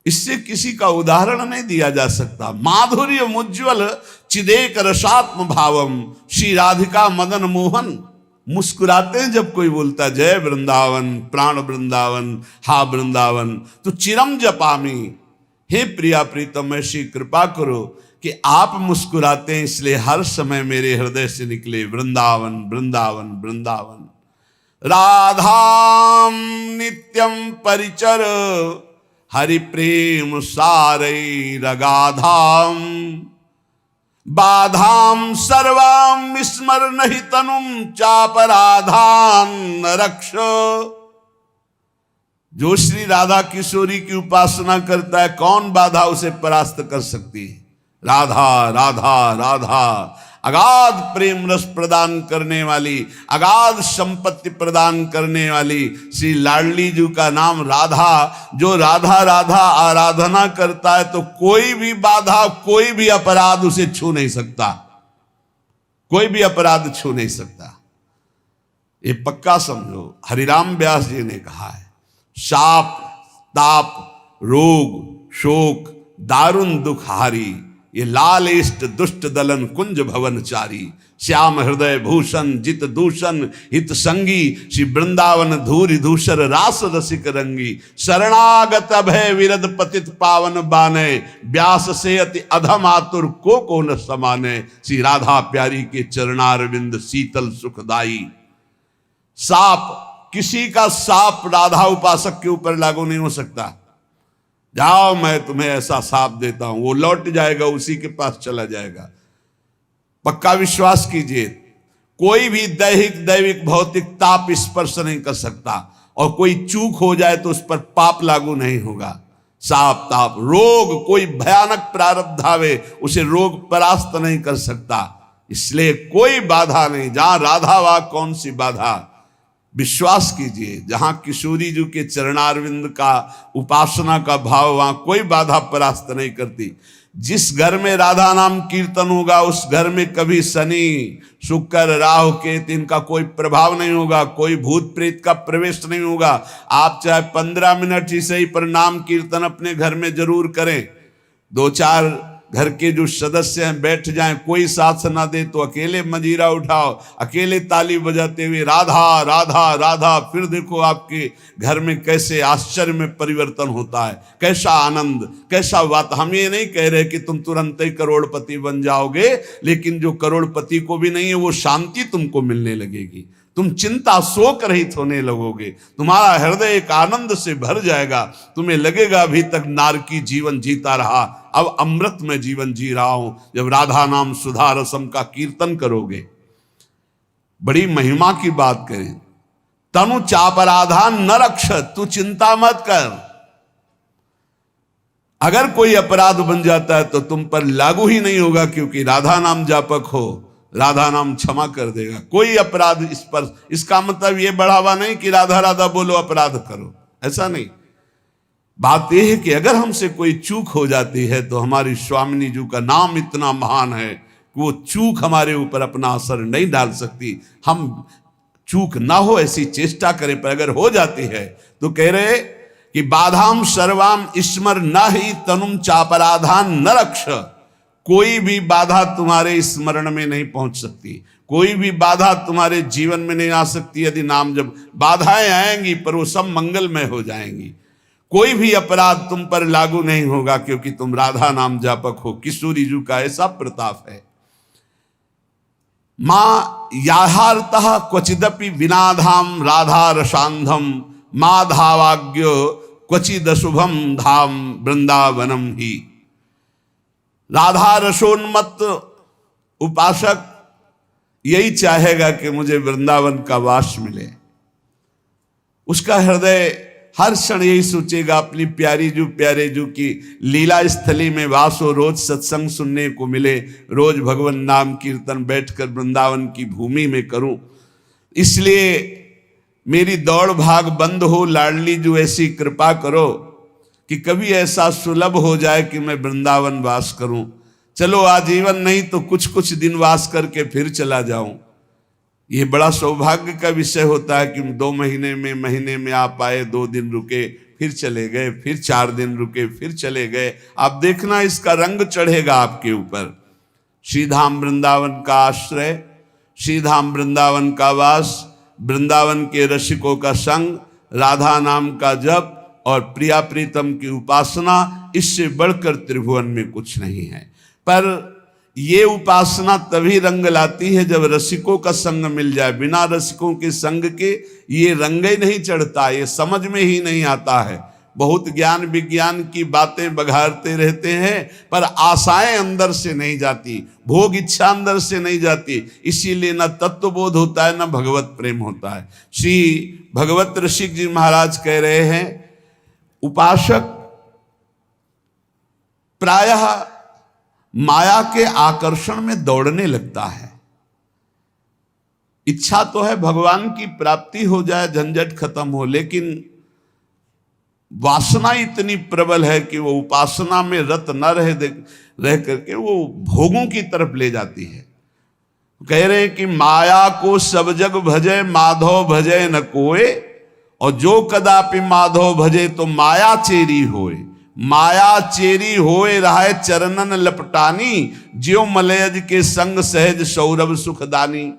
इससे किसी का उदाहरण नहीं दिया जा सकता। माधुर्य मुज्ज्वल चिदेक रसात्म भावम श्री राधिका मदन मोहन। मुस्कुराते हैं जब कोई बोलता जय वृंदावन, प्राण वृंदावन, हा वृंदावन, तो चिरम जपामी, हे प्रिया प्रीतम ऐसी कृपा करो कि आप मुस्कुराते हैं, इसलिए हर समय मेरे हृदय से निकले वृंदावन वृंदावन वृंदावन। राधाम नित्यम परिचर हरि प्रेम सारई रगाधाम, बाधाम सर्वाम विस्मर नहीं तनुम चापराधान रक्ष। जो श्री राधा किशोरी की उपासना करता है, कौन बाधा उसे परास्त कर सकती है? राधा राधा राधा, अगाध प्रेम रस प्रदान करने वाली, अगाध संपत्ति प्रदान करने वाली श्री लाडली जी का नाम राधा। जो राधा राधा आराधना करता है तो कोई भी बाधा, कोई भी अपराध उसे छू नहीं सकता, कोई भी अपराध छू नहीं सकता। ये पक्का समझो। हरिराम व्यास जी ने कहा है, शाप ताप रोग शोक दारुण दुख हारी, ये लाल इष्ट दुष्ट दलन कुंज भवनचारी, श्याम हृदय भूषण जित दूषण हित संगी, श्री वृंदावन धूरि धूसर रास रसिक रंगी, शरणागत अभय विरद पतित पावन बाने, व्यास से अति अधम आतुर को न समाने, श्री राधा प्यारी के चरणारविंद शीतल सुखदाई। साप, किसी का साप राधा उपासक के ऊपर लागू नहीं हो सकता। जाओ मैं तुम्हें ऐसा साप देता हूं, वो लौट जाएगा, उसी के पास चला जाएगा। पक्का विश्वास कीजिए, कोई भी दैहिक दैविक भौतिक ताप स्पर्श नहीं कर सकता, और कोई चूक हो जाए तो उस पर पाप लागू नहीं होगा। साप ताप रोग, कोई भयानक प्रारब्ध आवे उसे रोग परास्त नहीं कर सकता, इसलिए कोई बाधा नहीं। जहां राधा वहां कौन सी बाधा? विश्वास कीजिए, जहां किशोरी जी के चरणारविंद का उपासना का भाव, वहां कोई बाधा परास्त नहीं करती। जिस घर में राधा नाम कीर्तन होगा उस घर में कभी शनि शुक्र राहु केतु इनका कोई प्रभाव नहीं होगा, कोई भूत प्रेत का प्रवेश नहीं होगा। आप चाहे 15 मिनट ही सही पर नाम कीर्तन अपने घर में जरूर करें। 2-4 घर के जो सदस्य हैं बैठ जाएं, कोई साथ ना दे तो अकेले मंजीरा उठाओ, अकेले ताली बजाते हुए राधा राधा राधा, फिर देखो आपके घर में कैसे आश्चर्य में परिवर्तन होता है, कैसा आनंद, कैसा बात। हम ये नहीं कह रहे कि तुम तुरंत ही करोड़पति बन जाओगे, लेकिन जो करोड़पति को भी नहीं है वो शांति तुमको मिलने लगेगी, तुम चिंता शोक रहित होने लगोगे, तुम्हारा हृदय एक आनंद से भर जाएगा, तुम्हें लगेगा अभी तक नारकी जीवन जीता रहा, अब अमृत में जीवन जी रहा हूं। जब राधा नाम सुधा रसम का कीर्तन करोगे, बड़ी महिमा की बात करें। तनु चापराधान न रक्ष, तू चिंता मत कर। अगर कोई अपराध बन जाता है तो तुम पर लागू ही नहीं होगा, क्योंकि राधा नाम जापक हो, राधा नाम क्षमा कर देगा। कोई अपराध इस पर, इसका मतलब ये बढ़ावा नहीं कि राधा राधा बोलो अपराध करो, ऐसा नहीं। बात यह है कि अगर हमसे कोई चूक हो जाती है तो हमारी स्वामिनी जी का नाम इतना महान है कि वो चूक हमारे ऊपर अपना असर नहीं डाल सकती। हम चूक ना हो ऐसी चेष्टा करें, पर अगर हो जाती है तो कह रहे कि बाधाम सर्वाम स्मर न ही तनुम चापराधान न रक्ष, कोई भी बाधा तुम्हारे स्मरण में नहीं पहुंच सकती, कोई भी बाधा तुम्हारे जीवन में नहीं आ सकती। यदि नाम जब बाधाएं आएंगी पर वो सब मंगलमय हो जाएंगी। कोई भी अपराध तुम पर लागू नहीं होगा, क्योंकि तुम राधा नाम जापक हो। किशोरी जी का ऐसा प्रताप है। मां याहारतः क्वचिदपि विनाधाम राधा रसांधम, माधावाग्यो क्वचिदशुभम धाम वृंदावनम ही। राधा रसोन्मत्त उपासक यही चाहेगा कि मुझे वृंदावन का वास मिले। उसका हृदय हर क्षण यही सोचेगा अपनी प्यारी जो प्यारे जो की लीला स्थली में वास हो, रोज सत्संग सुनने को मिले, रोज भगवान नाम कीर्तन बैठकर वृंदावन की भूमि में करूं। इसलिए मेरी दौड़ भाग बंद हो, लाडली जो ऐसी कृपा करो कि कभी ऐसा सुलभ हो जाए कि मैं वृंदावन वास करूं। चलो आजीवन नहीं तो कुछ कुछ दिन वास करके फिर चला जाऊं। ये बड़ा सौभाग्य का विषय होता है कि 2 महीने में आप आए, 2 दिन रुके, फिर चले गए, फिर 4 दिन रुके, फिर चले गए। आप देखना इसका रंग चढ़ेगा आपके ऊपर। श्रीधाम वृंदावन का आश्रय, श्रीधाम वृंदावन का वास, वृंदावन के रसिकों का संग, राधा नाम का जप और प्रिया प्रीतम की उपासना, इससे बढ़कर त्रिभुवन में कुछ नहीं है। पर ये उपासना तभी रंग लाती है जब रसिकों का संग मिल जाए। बिना रसिकों के संग के ये रंग ही नहीं चढ़ता, ये समझ में ही नहीं आता है। बहुत ज्ञान विज्ञान की बातें बघारते रहते हैं पर आशाएं अंदर से नहीं जाती, भोग इच्छा अंदर से नहीं जाती, इसीलिए न तत्वबोध होता है न भगवत प्रेम होता है। श्री भगवत ऋषिक जी महाराज कह रहे हैं, उपासक प्रायः माया के आकर्षण में दौड़ने लगता है। इच्छा तो है भगवान की प्राप्ति हो जाए, झंझट खत्म हो, लेकिन वासना इतनी प्रबल है कि वो उपासना में रत न रह करके वो भोगों की तरफ ले जाती है। कह रहे हैं कि माया को सब जग भजे, माधव भजे न कोय, और जो कदापि माधव भजे तो माया चेरी होए। माया चेरी होए रहे चरणन लपटानी, ज्यो मलयज के संग सहज सौरभ सुखदानी।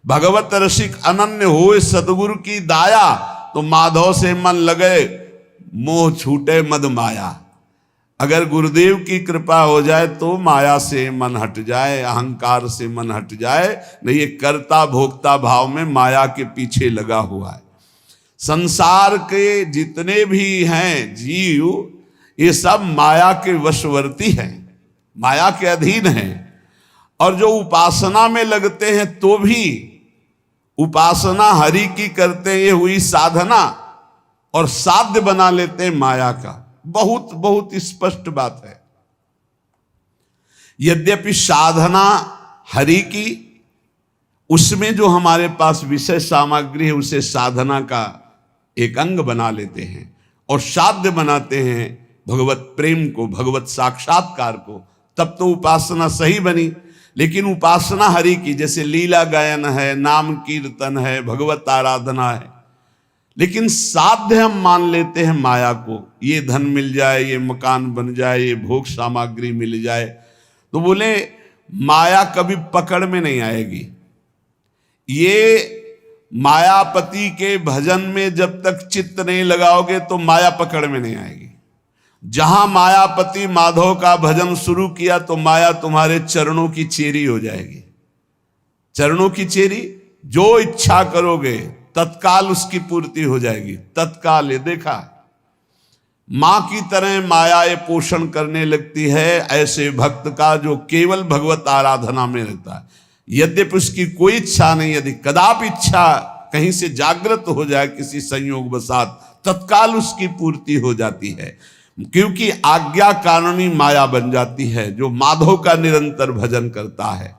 भगवत रसिक अनन्य होए सतगुरु की दाया, तो माधव से मन लगे मोह छूटे मद माया। अगर गुरुदेव की कृपा हो जाए तो माया से मन हट जाए, अहंकार से मन हट जाए, नहीं ये कर्ता भोक्ता भाव में माया के पीछे लगा हुआ है। संसार के जितने भी हैं जीव, ये सब माया के वशवर्ती हैं, माया के अधीन हैं। और जो उपासना में लगते हैं तो भी उपासना हरि की करते ये हुई साधना, और साध्य बना लेते हैं माया का। बहुत बहुत स्पष्ट बात है। यद्यपि साधना हरि की, उसमें जो हमारे पास विषय सामग्री है उसे साधना का एक अंग बना लेते हैं और साध्य बनाते हैं भगवत प्रेम को, भगवत साक्षात्कार को, तब तो उपासना सही बनी। लेकिन उपासना हरि की, जैसे लीला गायन है, नाम कीर्तन है, भगवत आराधना है, लेकिन साध्य हम मान लेते हैं माया को। ये धन मिल जाए, ये मकान बन जाए, ये भोग सामग्री मिल जाए, तो बोले माया कभी पकड़ में नहीं आएगी। ये मायापति के भजन में जब तक चित्त नहीं लगाओगे तो माया पकड़ में नहीं आएगी। जहां मायापति माधव का भजन शुरू किया तो माया तुम्हारे चरणों की चेरी हो जाएगी। चरणों की चेरी, जो इच्छा करोगे तत्काल उसकी पूर्ति हो जाएगी। तत्काल, ये देखा, मां की तरह माया ये पोषण करने लगती है ऐसे भक्त का जो केवल भगवत आराधना में रहता है। यद्यपि उसकी कोई इच्छा नहीं, यदि कदापि इच्छा कहीं से जागृत हो जाए किसी संयोग वसात, तत्काल उसकी पूर्ति हो जाती है, क्योंकि आज्ञा कारणनी माया बन जाती है जो माधव का निरंतर भजन करता है।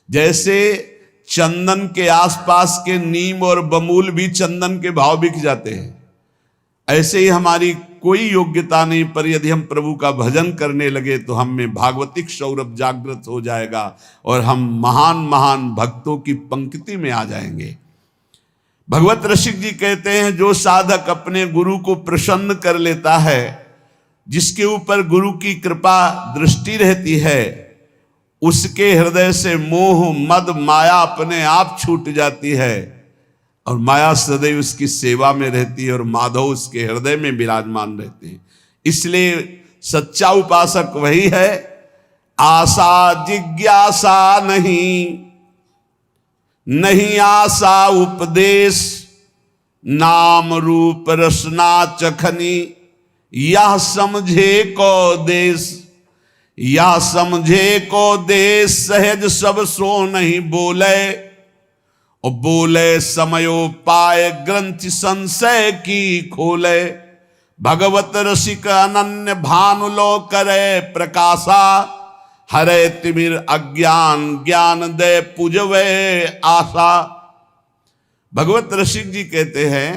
जैसे चंदन के आसपास के नीम और बमूल भी चंदन के भाव बिक जाते हैं, ऐसे ही हमारी कोई योग्यता नहीं, पर यदि हम प्रभु का भजन करने लगे तो हम में भागवतिक सौरभ जागृत हो जाएगा और हम महान महान भक्तों की पंक्ति में आ जाएंगे। भगवत रसिक जी कहते हैं, जो साधक अपने गुरु को प्रसन्न कर लेता है, जिसके ऊपर गुरु की कृपा दृष्टि रहती है, उसके हृदय से मोह मद माया अपने आप छूट जाती है और माया सदैव उसकी सेवा में रहती है और माधव उसके हृदय में विराजमान रहते हैं। इसलिए सच्चा उपासक वही है, आशा जिज्ञासा नहीं, नहीं आशा उपदेश, नाम रूप रसना चखनी, यह समझे को देश, या समझे को देश, सहज सब सो नहीं बोले, और बोले समयो पाए ग्रंथि संशय की खोले। भगवत रसिक अनन्य भानु लो करे प्रकाशा, हरे तिमिर अज्ञान ज्ञान दे पूजवे आशा। भगवत रसिक जी कहते हैं,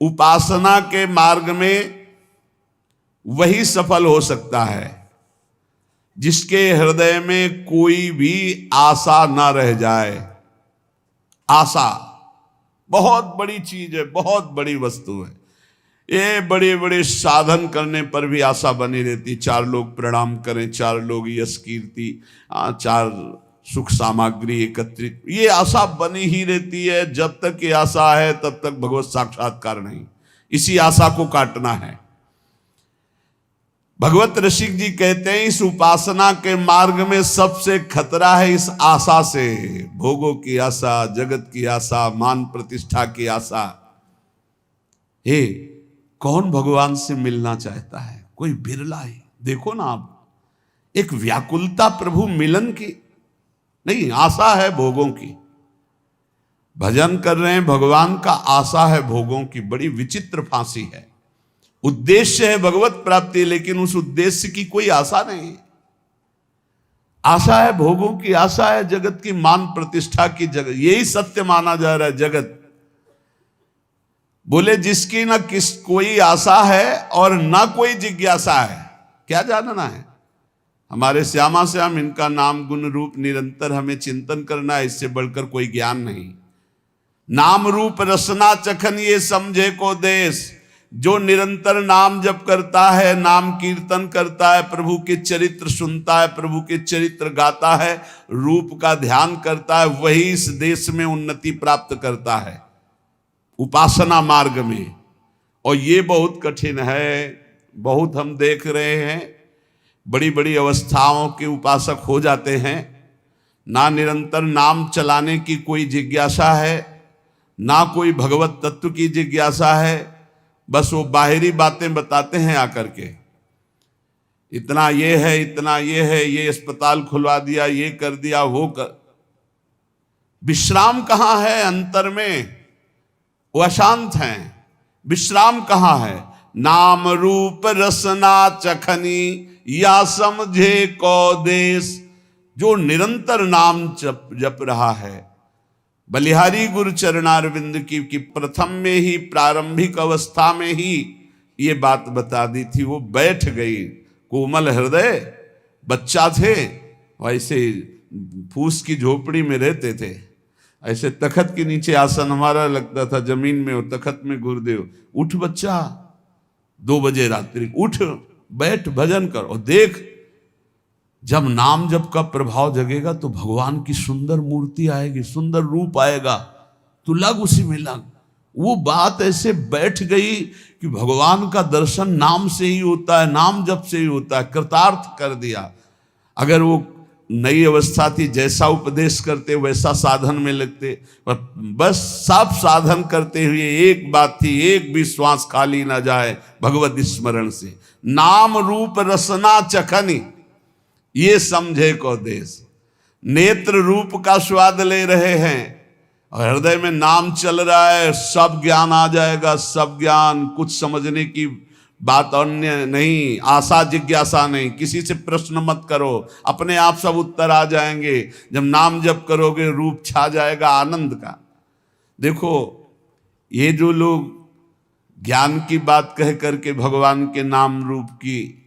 उपासना के मार्ग में वही सफल हो सकता है जिसके हृदय में कोई भी आशा ना रह जाए। आशा बहुत बड़ी चीज है, बहुत बड़ी वस्तु है। ये बड़े बड़े साधन करने पर भी आशा बनी रहती, चार लोग प्रणाम करें, चार लोग यश कीर्ति, चार सुख सामग्री एकत्रित, ये आशा बनी ही रहती है। जब तक ये आशा है तब तक भगवत साक्षात्कार नहीं। इसी आशा को काटना है। भगवत ऋषिक जी कहते हैं इस उपासना के मार्ग में सबसे खतरा है इस आशा से, भोगों की आशा, जगत की आशा, मान प्रतिष्ठा की आशा। हे, कौन भगवान से मिलना चाहता है? कोई बिरला है। देखो ना आप, एक व्याकुलता प्रभु मिलन की नहीं, आशा है भोगों की। भजन कर रहे हैं भगवान का, आशा है भोगों की। बड़ी विचित्र फांसी है। उद्देश्य है भगवत प्राप्ति, लेकिन उस उद्देश्य की कोई आशा नहीं। आशा है भोगों की, आशा है जगत की, मान प्रतिष्ठा की। जगत यही सत्य माना जा रहा है। जगत बोले जिसकी ना किस कोई आशा है और ना कोई जिज्ञासा है, क्या जानना है? हमारे श्यामा श्याम, इनका नाम गुण रूप निरंतर हमें चिंतन करना है, इससे बढ़कर कोई ज्ञान नहीं। नाम रूप रसना चखन ये समझे को देश। जो निरंतर नाम जप करता है, नाम कीर्तन करता है, प्रभु के चरित्र सुनता है, प्रभु के चरित्र गाता है, रूप का ध्यान करता है, वही इस देश में उन्नति प्राप्त करता है उपासना मार्ग में। और ये बहुत कठिन है। बहुत हम देख रहे हैं, बड़ी बड़ी अवस्थाओं के उपासक हो जाते हैं, ना निरंतर नाम चलाने की कोई जिज्ञासा है, ना कोई भगवत तत्व की जिज्ञासा है। बस वो बाहरी बातें बताते हैं आकर के, इतना ये है, इतना ये है, ये अस्पताल खुलवा दिया, ये कर दिया, वो कर। विश्राम कहाँ है अंतर में? वो अशांत हैं। विश्राम कहाँ है? नाम रूप रसना चखनी या समझे को देश। जो निरंतर नाम जप रहा है, बलिहारी गुरु चरणारविंद की प्रथम में ही, प्रारंभिक अवस्था में ही ये बात बता दी थी। वो बैठ गई, कोमल हृदय बच्चा थे, वैसे फूस की झोपड़ी में रहते थे। ऐसे तखत के नीचे आसन हमारा लगता था, जमीन में हो, तखत में गुरुदेव। उठ बच्चा, 2 बजे रात्रि उठ, बैठ, भजन कर। और देख, जब नाम जप का प्रभाव जगेगा तो भगवान की सुंदर मूर्ति आएगी, सुंदर रूप आएगा, तो लग उसी में लग। वो बात ऐसे बैठ गई कि भगवान का दर्शन नाम से ही होता है, नाम जप से ही होता है। कृतार्थ कर दिया। अगर वो नई अवस्था थी, जैसा उपदेश करते वैसा साधन में लगते, पर बस सब साधन करते हुए एक बात थी, एक भी श्वास खाली ना जाए भगवत स्मरण से। नाम रूप रसना चखनी ये समझे को देश। नेत्र रूप का स्वाद ले रहे हैं और हृदय में नाम चल रहा है, सब ज्ञान आ जाएगा, सब ज्ञान। कुछ समझने की बात अन्य नहीं, आशा जिज्ञासा नहीं, किसी से प्रश्न मत करो, अपने आप सब उत्तर आ जाएंगे। जब नाम जप करोगे, रूप छा जाएगा आनंद का। देखो, ये जो लोग ज्ञान की बात कह करके भगवान के नाम रूप की,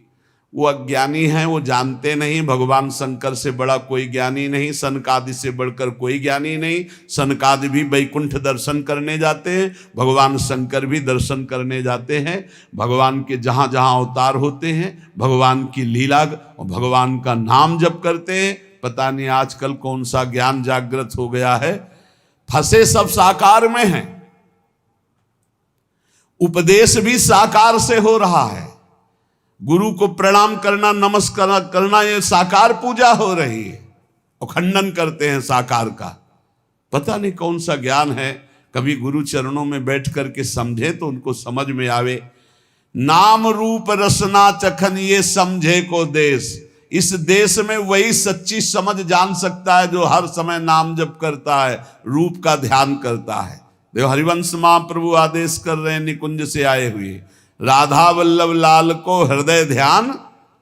वो अज्ञानी हैं। वो जानते नहीं भगवान शंकर से बड़ा कोई ज्ञानी नहीं, सनकादि से बढ़कर कोई ज्ञानी नहीं। सनकादि भी वैकुंठ दर्शन करने जाते हैं, भगवान शंकर भी दर्शन करने जाते हैं। भगवान के जहाँ जहाँ अवतार होते हैं, भगवान की लीला और भगवान का नाम जप करते हैं। पता नहीं आजकल कौन सा ज्ञान जागृत हो गया है, फंसे सब साकार में हैं। उपदेश भी साकार से हो रहा है। गुरु को प्रणाम करना, नमस्कार करना, ये साकार पूजा हो रही है और खंडन करते हैं साकार का। पता नहीं कौन सा ज्ञान है। कभी गुरु चरणों में बैठ करके समझे तो उनको समझ में आवे। नाम रूप रसना चखन ये समझे को देश। इस देश में वही सच्ची समझ जान सकता है जो हर समय नाम जप करता है, रूप का ध्यान करता है। देव हरिवंश महाप्रभु आदेश कर रहे हैं निकुंज से आए हुए, राधा वल्लभ लाल को हृदय ध्यान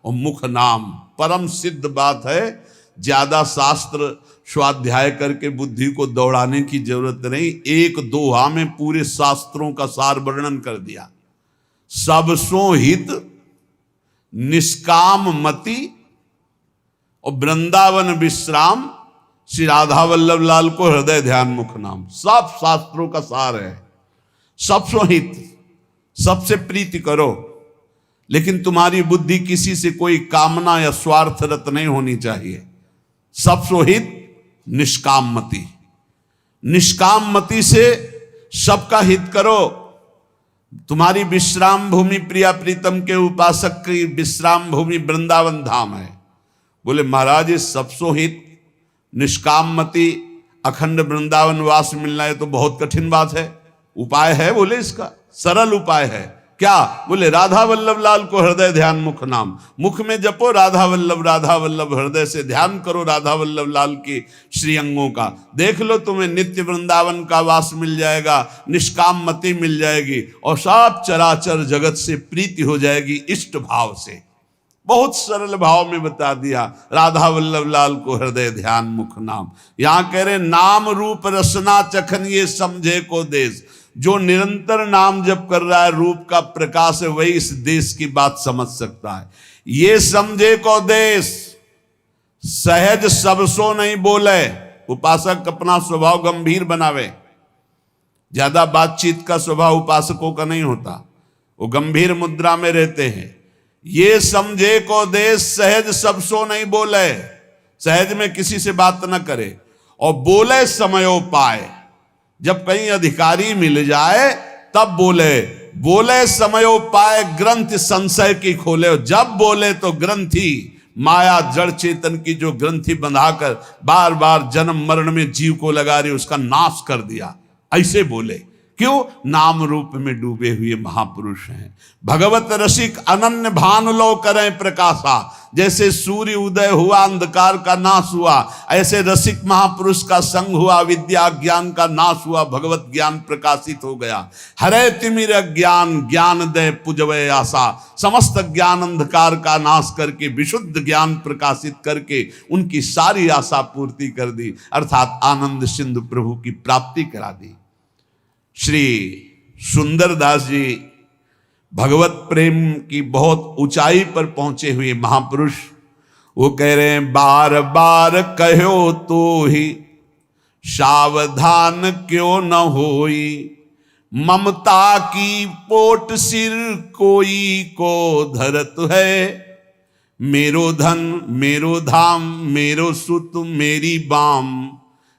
और मुख नाम। परम सिद्ध बात है। ज्यादा शास्त्र स्वाध्याय करके बुद्धि को दौड़ाने की जरूरत नहीं। एक दोहा में पूरे शास्त्रों का सार वर्णन कर दिया। सबसो हित निष्काम मति और वृंदावन विश्राम, श्री राधा वल्लभ लाल को हृदय ध्यान मुख नाम। सब शास्त्रों का सार है। सबसो हित, सबसे प्रीति करो, लेकिन तुम्हारी बुद्धि किसी से कोई कामना या स्वार्थरत नहीं होनी चाहिए। सबसो हित निष्काम मति। निष्काम मति से सबका हित करो। तुम्हारी विश्राम भूमि प्रिया प्रीतम के उपासक की विश्राम भूमि वृंदावन धाम है। बोले महाराज इस सबसो हित निष्कामति अखंड वृंदावन वास मिलना है तो बहुत कठिन बात है। उपाय है? बोले इसका सरल उपाय है। क्या? बोले राधा वल्लभ लाल को हृदय ध्यान मुख नाम, मुख में जपो राधा वल्लभ, हृदय से ध्यान करो राधा वल्लभ लाल की श्री अंगों का। देख लो तुम्हें नित्य वृंदावन का वास मिल जाएगा, निष्काम मति मिल जाएगी और सब चराचर जगत से प्रीति हो जाएगी इष्ट भाव से। बहुत सरल भाव में बता दिया, राधा वल्लभ लाल को हृदय ध्यान मुख नाम। यहां कह रहे नाम रूप रसना चखन ये समझे को देश। जो निरंतर नाम जप कर रहा है, रूप का प्रकाश है, वही इस देश की बात समझ सकता है। ये समझे को देश सहज सबसो नहीं बोले। उपासक अपना स्वभाव गंभीर बनावे, ज्यादा बातचीत का स्वभाव उपासकों का नहीं होता, वो गंभीर मुद्रा में रहते हैं। ये समझे को देश सहज सबसो नहीं बोले, सहज में किसी से बात न करे और बोले समयो पाए। जब कहीं अधिकारी मिल जाए तब बोले, बोले समयो पाए ग्रंथ संशय की खोले। जब बोले तो ग्रंथि माया जड़ चेतन की जो ग्रंथि बंधाकर बार बार जन्म मरण में जीव को लगा रही उसका नाश कर दिया, ऐसे बोले। क्यों? नाम रूप में डूबे हुए महापुरुष हैं। भगवत रसिक अनन्य भानु लो करें प्रकाशा। जैसे सूर्य उदय हुआ अंधकार का नाश हुआ, ऐसे रसिक महापुरुष का संग हुआ, विद्या ज्ञान का नाश हुआ, भगवत ज्ञान प्रकाशित हो गया। हरे तिमिर ज्ञान ज्ञान दे पुजवे आशा। समस्त ज्ञान अंधकार का नाश करके विशुद्ध ज्ञान प्रकाशित करके उनकी सारी आशा पूर्ति कर दी, अर्थात आनंद सिंधु प्रभु की प्राप्ति करा दी। श्री सुंदरदास जी भगवत प्रेम की बहुत ऊंचाई पर पहुंचे हुए महापुरुष, वो कह रहे हैं बार बार कहो तो ही सावधान क्यों न होई। ममता की पोट सिर कोई को धरत है। मेरो धन मेरो धाम मेरो सुत मेरी बाम।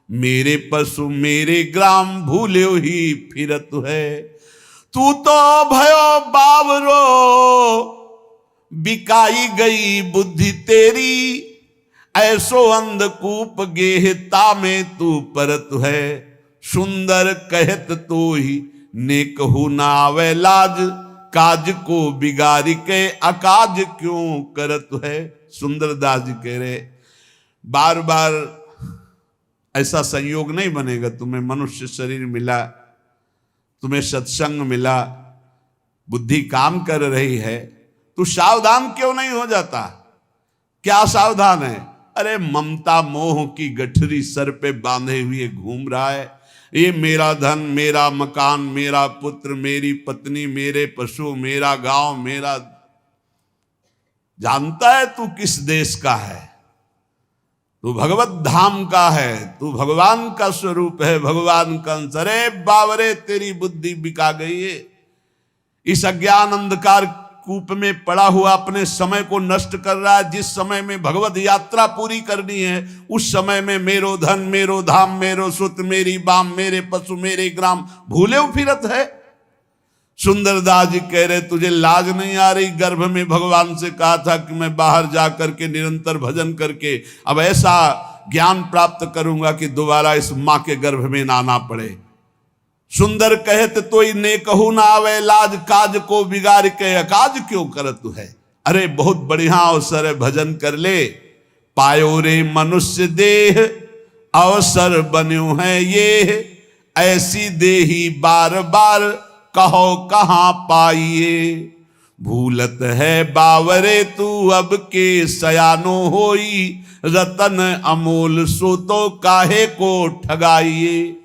मेरे पशु मेरे ग्राम भूल्यो ही फिरत है। तू तो भयो बावरो बिकाई गई बुद्धि तेरी। ऐसो अंधकूप गेहता में तू परत है। सुंदर कहत तो ही नेकहु ना आवे लाज। काज को बिगाड़ी के अकाज क्यों करत है। सुंदरदास जी कह रहे बार बार ऐसा संयोग नहीं बनेगा। तुम्हें मनुष्य शरीर मिला, तुम्हें सत्संग मिला, बुद्धि काम कर रही है, तू सावधान क्यों नहीं हो जाता? क्या सावधान है? अरे ममता मोह की गठरी सर पे बांधे हुए घूम रहा है। ये मेरा धन मेरा मकान मेरा पुत्र मेरी पत्नी मेरे पशु मेरा गांव मेरा। जानता है तू किस देश का है? तू भगवत धाम का है, तू भगवान का स्वरूप है, भगवान का अंश। अरे बावरे तेरी बुद्धि बिका गई है। इस अज्ञान अंधकार कूप में पड़ा हुआ अपने समय को नष्ट कर रहा है। जिस समय में भगवत यात्रा पूरी करनी है उस समय में मेरो धन मेरो धाम मेरो सुत मेरी बाम मेरे पशु मेरे ग्राम भूले फिरत है। सुंदरदास जी कह रहे तुझे लाज नहीं आ रही? गर्भ में भगवान से कहा था कि मैं बाहर जा करके निरंतर भजन करके अब ऐसा ज्ञान प्राप्त करूंगा कि दोबारा इस मां के गर्भ में ना आना पड़े। सुंदर कहत तो ने कहू ना आवे लाज। काज को बिगाड़ के अकाज क्यों करत है। अरे बहुत बढ़िया अवसर है, भजन कर ले। पायो रे मनुष्य देह अवसर बन्यो है ये। ऐसी देही बार बार कहो कहां पाइए। भूलत है बावरे तू अब के सयानो होई। रतन अमोल सो तो काहे को ठगाइए।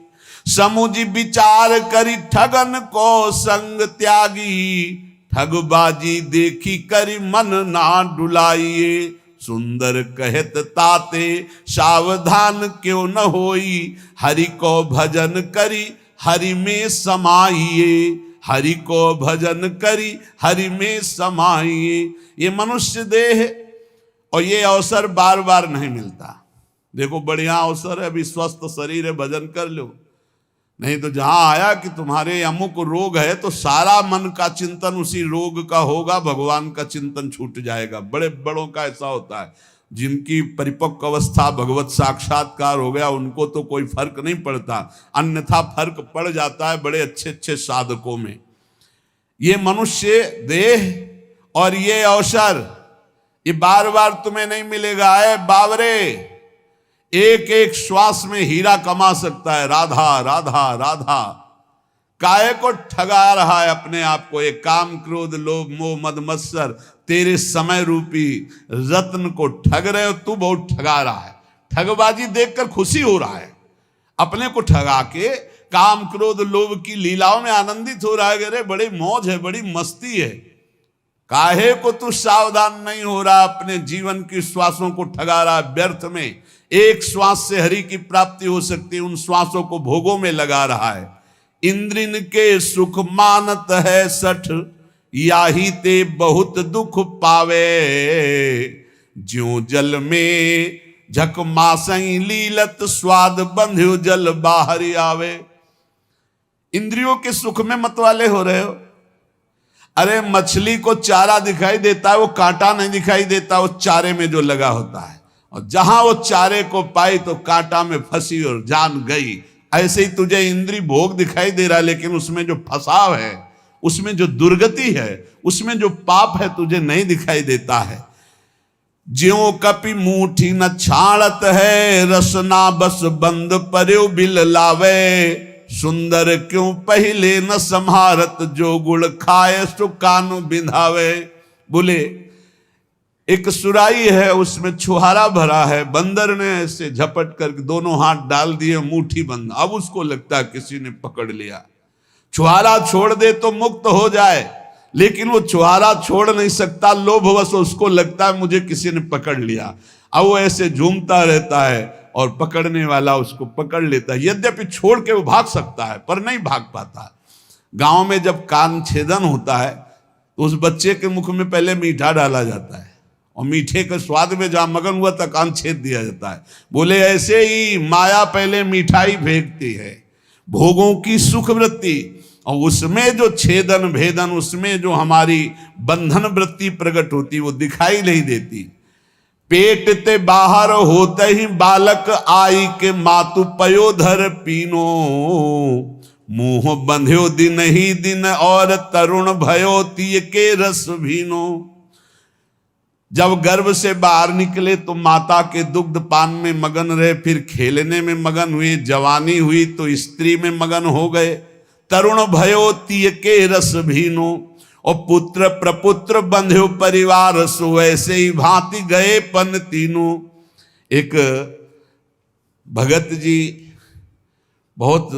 समुझ विचार करी ठगन को संग त्यागी। ठगबाजी देखी करी मन ना डुलाइए। सुंदर कहत ताते सावधान क्यों न होई। हरि को भजन करी हरि में समाइए। हरि को भजन करी हरि में समाइए। ये मनुष्य देह और ये अवसर बार बार नहीं मिलता। देखो बढ़िया अवसर है, अभी स्वस्थ शरीर है, भजन कर लो। नहीं तो जहां आया कि तुम्हारे अमुक रोग है तो सारा मन का चिंतन उसी रोग का होगा, भगवान का चिंतन छूट जाएगा। बड़े बड़ों का ऐसा होता है, जिनकी परिपक्व अवस्था भगवत साक्षात्कार हो गया उनको तो कोई फर्क नहीं पड़ता, अन्यथा फर्क पड़ जाता है बड़े अच्छे अच्छे साधकों में। ये मनुष्य देह और ये अवसर ये बार बार तुम्हें नहीं मिलेगा। है बावरे, एक एक श्वास में हीरा कमा सकता है। राधा राधा राधा, काहे को ठगा रहा है अपने आप को? ये काम क्रोध लोभ मोह मद मत्सर तेरे समय रूपी रत्न को ठग रहे हो। तू बहुत ठगा रहा है, ठगबाजी देखकर खुशी हो रहा है, अपने को ठगा के काम क्रोध लोभ की लीलाओं में आनंदित हो रहा है। अरे बड़ी मौज है, बड़ी मस्ती है। काहे को तू सावधान नहीं हो रहा? अपने जीवन की श्वासों को ठगा रहा है व्यर्थ में। एक श्वास से हरि की प्राप्ति हो सकती है, उन श्वासों को भोगों में लगा रहा है। इंद्रिन के सुख मानत है सठ, याही ते बहुत दुख पावे। ज्यों जल में झक मासई लीलत, स्वाद बंध्यो जल बाहर आवे। इंद्रियों के सुख में मतवाले हो रहे हो। अरे मछली को चारा दिखाई देता है, वो कांटा नहीं दिखाई देता, वो चारे में जो लगा होता है। और जहां वो चारे को पाई तो कांटा में फंसी और जान गई। ऐसे ही तुझे इंद्री भोग दिखाई दे रहा है, लेकिन उसमें जो फसाव है, उसमें जो दुर्गति है, उसमें जो पाप है तुझे नहीं दिखाई देता है। ज्यों कपि मूठी न छाड़त है, रसना बस बंद पर्यो बिल लावे। सुंदर क्यों पहले न संहारत, जो गुड़ खाए सो कान बिंधावे। बोले एक सुराई है, उसमें छुहारा भरा है, बंदर ने ऐसे झपट करके दोनों हाथ डाल दिए, मुट्ठी बंद। अब उसको लगता है किसी ने पकड़ लिया। छुहारा छोड़ दे तो मुक्त हो जाए, लेकिन वो छुहारा छोड़ नहीं सकता, लोभवश उसको लगता है मुझे किसी ने पकड़ लिया। अब वो ऐसे झूमता रहता है और पकड़ने वाला उसको पकड़ लेता है। यद्यपि छोड़ के वो भाग सकता है पर नहीं भाग पाता। गांव में जब कान छेदन होता है तो उस बच्चे के मुख में पहले मीठा डाला जाता है, और मीठे के स्वाद में जहां मगन हुआ तक कान छेद दिया जाता है। बोले ऐसे ही माया पहले मिठाई फेंकती है, भोगों की सुख वृत्ति, और उसमें जो छेदन भेदन, उसमें जो हमारी बंधन वृत्ति प्रकट होती वो दिखाई नहीं देती। पेट ते बाहर होते ही बालक आई के मातु पयोधर पीनो। मुंह बंध्यो दिन ही दिन और तरुण भयो तीय के रस भीनो। जब गर्भ से बाहर निकले तो माता के दुग्ध पान में मगन रहे, फिर खेलने में मगन हुए, जवानी हुई तो स्त्री में मगन हो गए। तरुण भयो तीय के रस भीनो, और पुत्र प्रपुत्र बंध्यो परिवार, सो ऐसे ही भांति गए पन तीनों। एक भगत जी बहुत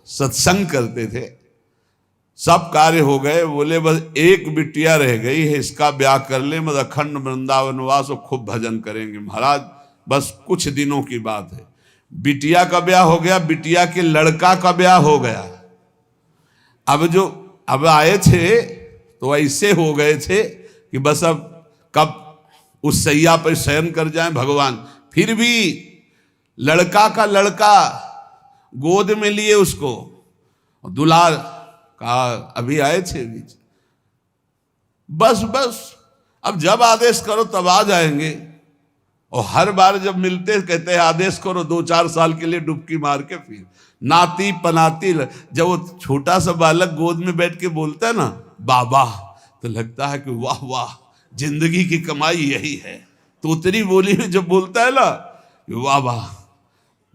सत्संग करते थे, सब कार्य हो गए, बोले बस एक बिटिया रह गई है, इसका ब्याह कर ले, मतलब अखंड वृंदावन वास और खूब भजन करेंगे महाराज, बस कुछ दिनों की बात है। बिटिया का ब्याह हो गया, बिटिया के लड़का का ब्याह हो गया। अब आए थे तो ऐसे हो गए थे कि बस अब कब उस सैया पर शयन कर जाएं भगवान। फिर भी लड़का का लड़का गोद में लिए उसको, दुलार कहा अभी आए थे बीच, बस अब जब आदेश करो तब आ जाएंगे। और हर बार जब मिलते कहते हैं आदेश करो, 2-4 साल के लिए डुबकी मार के फिर नाती पनाती। जब वो छोटा सा बालक गोद में बैठ के बोलता है ना बाबा, तो लगता है कि वाह वाह जिंदगी की कमाई यही है। तोतरी बोली में जब बोलता है ना वाह वाह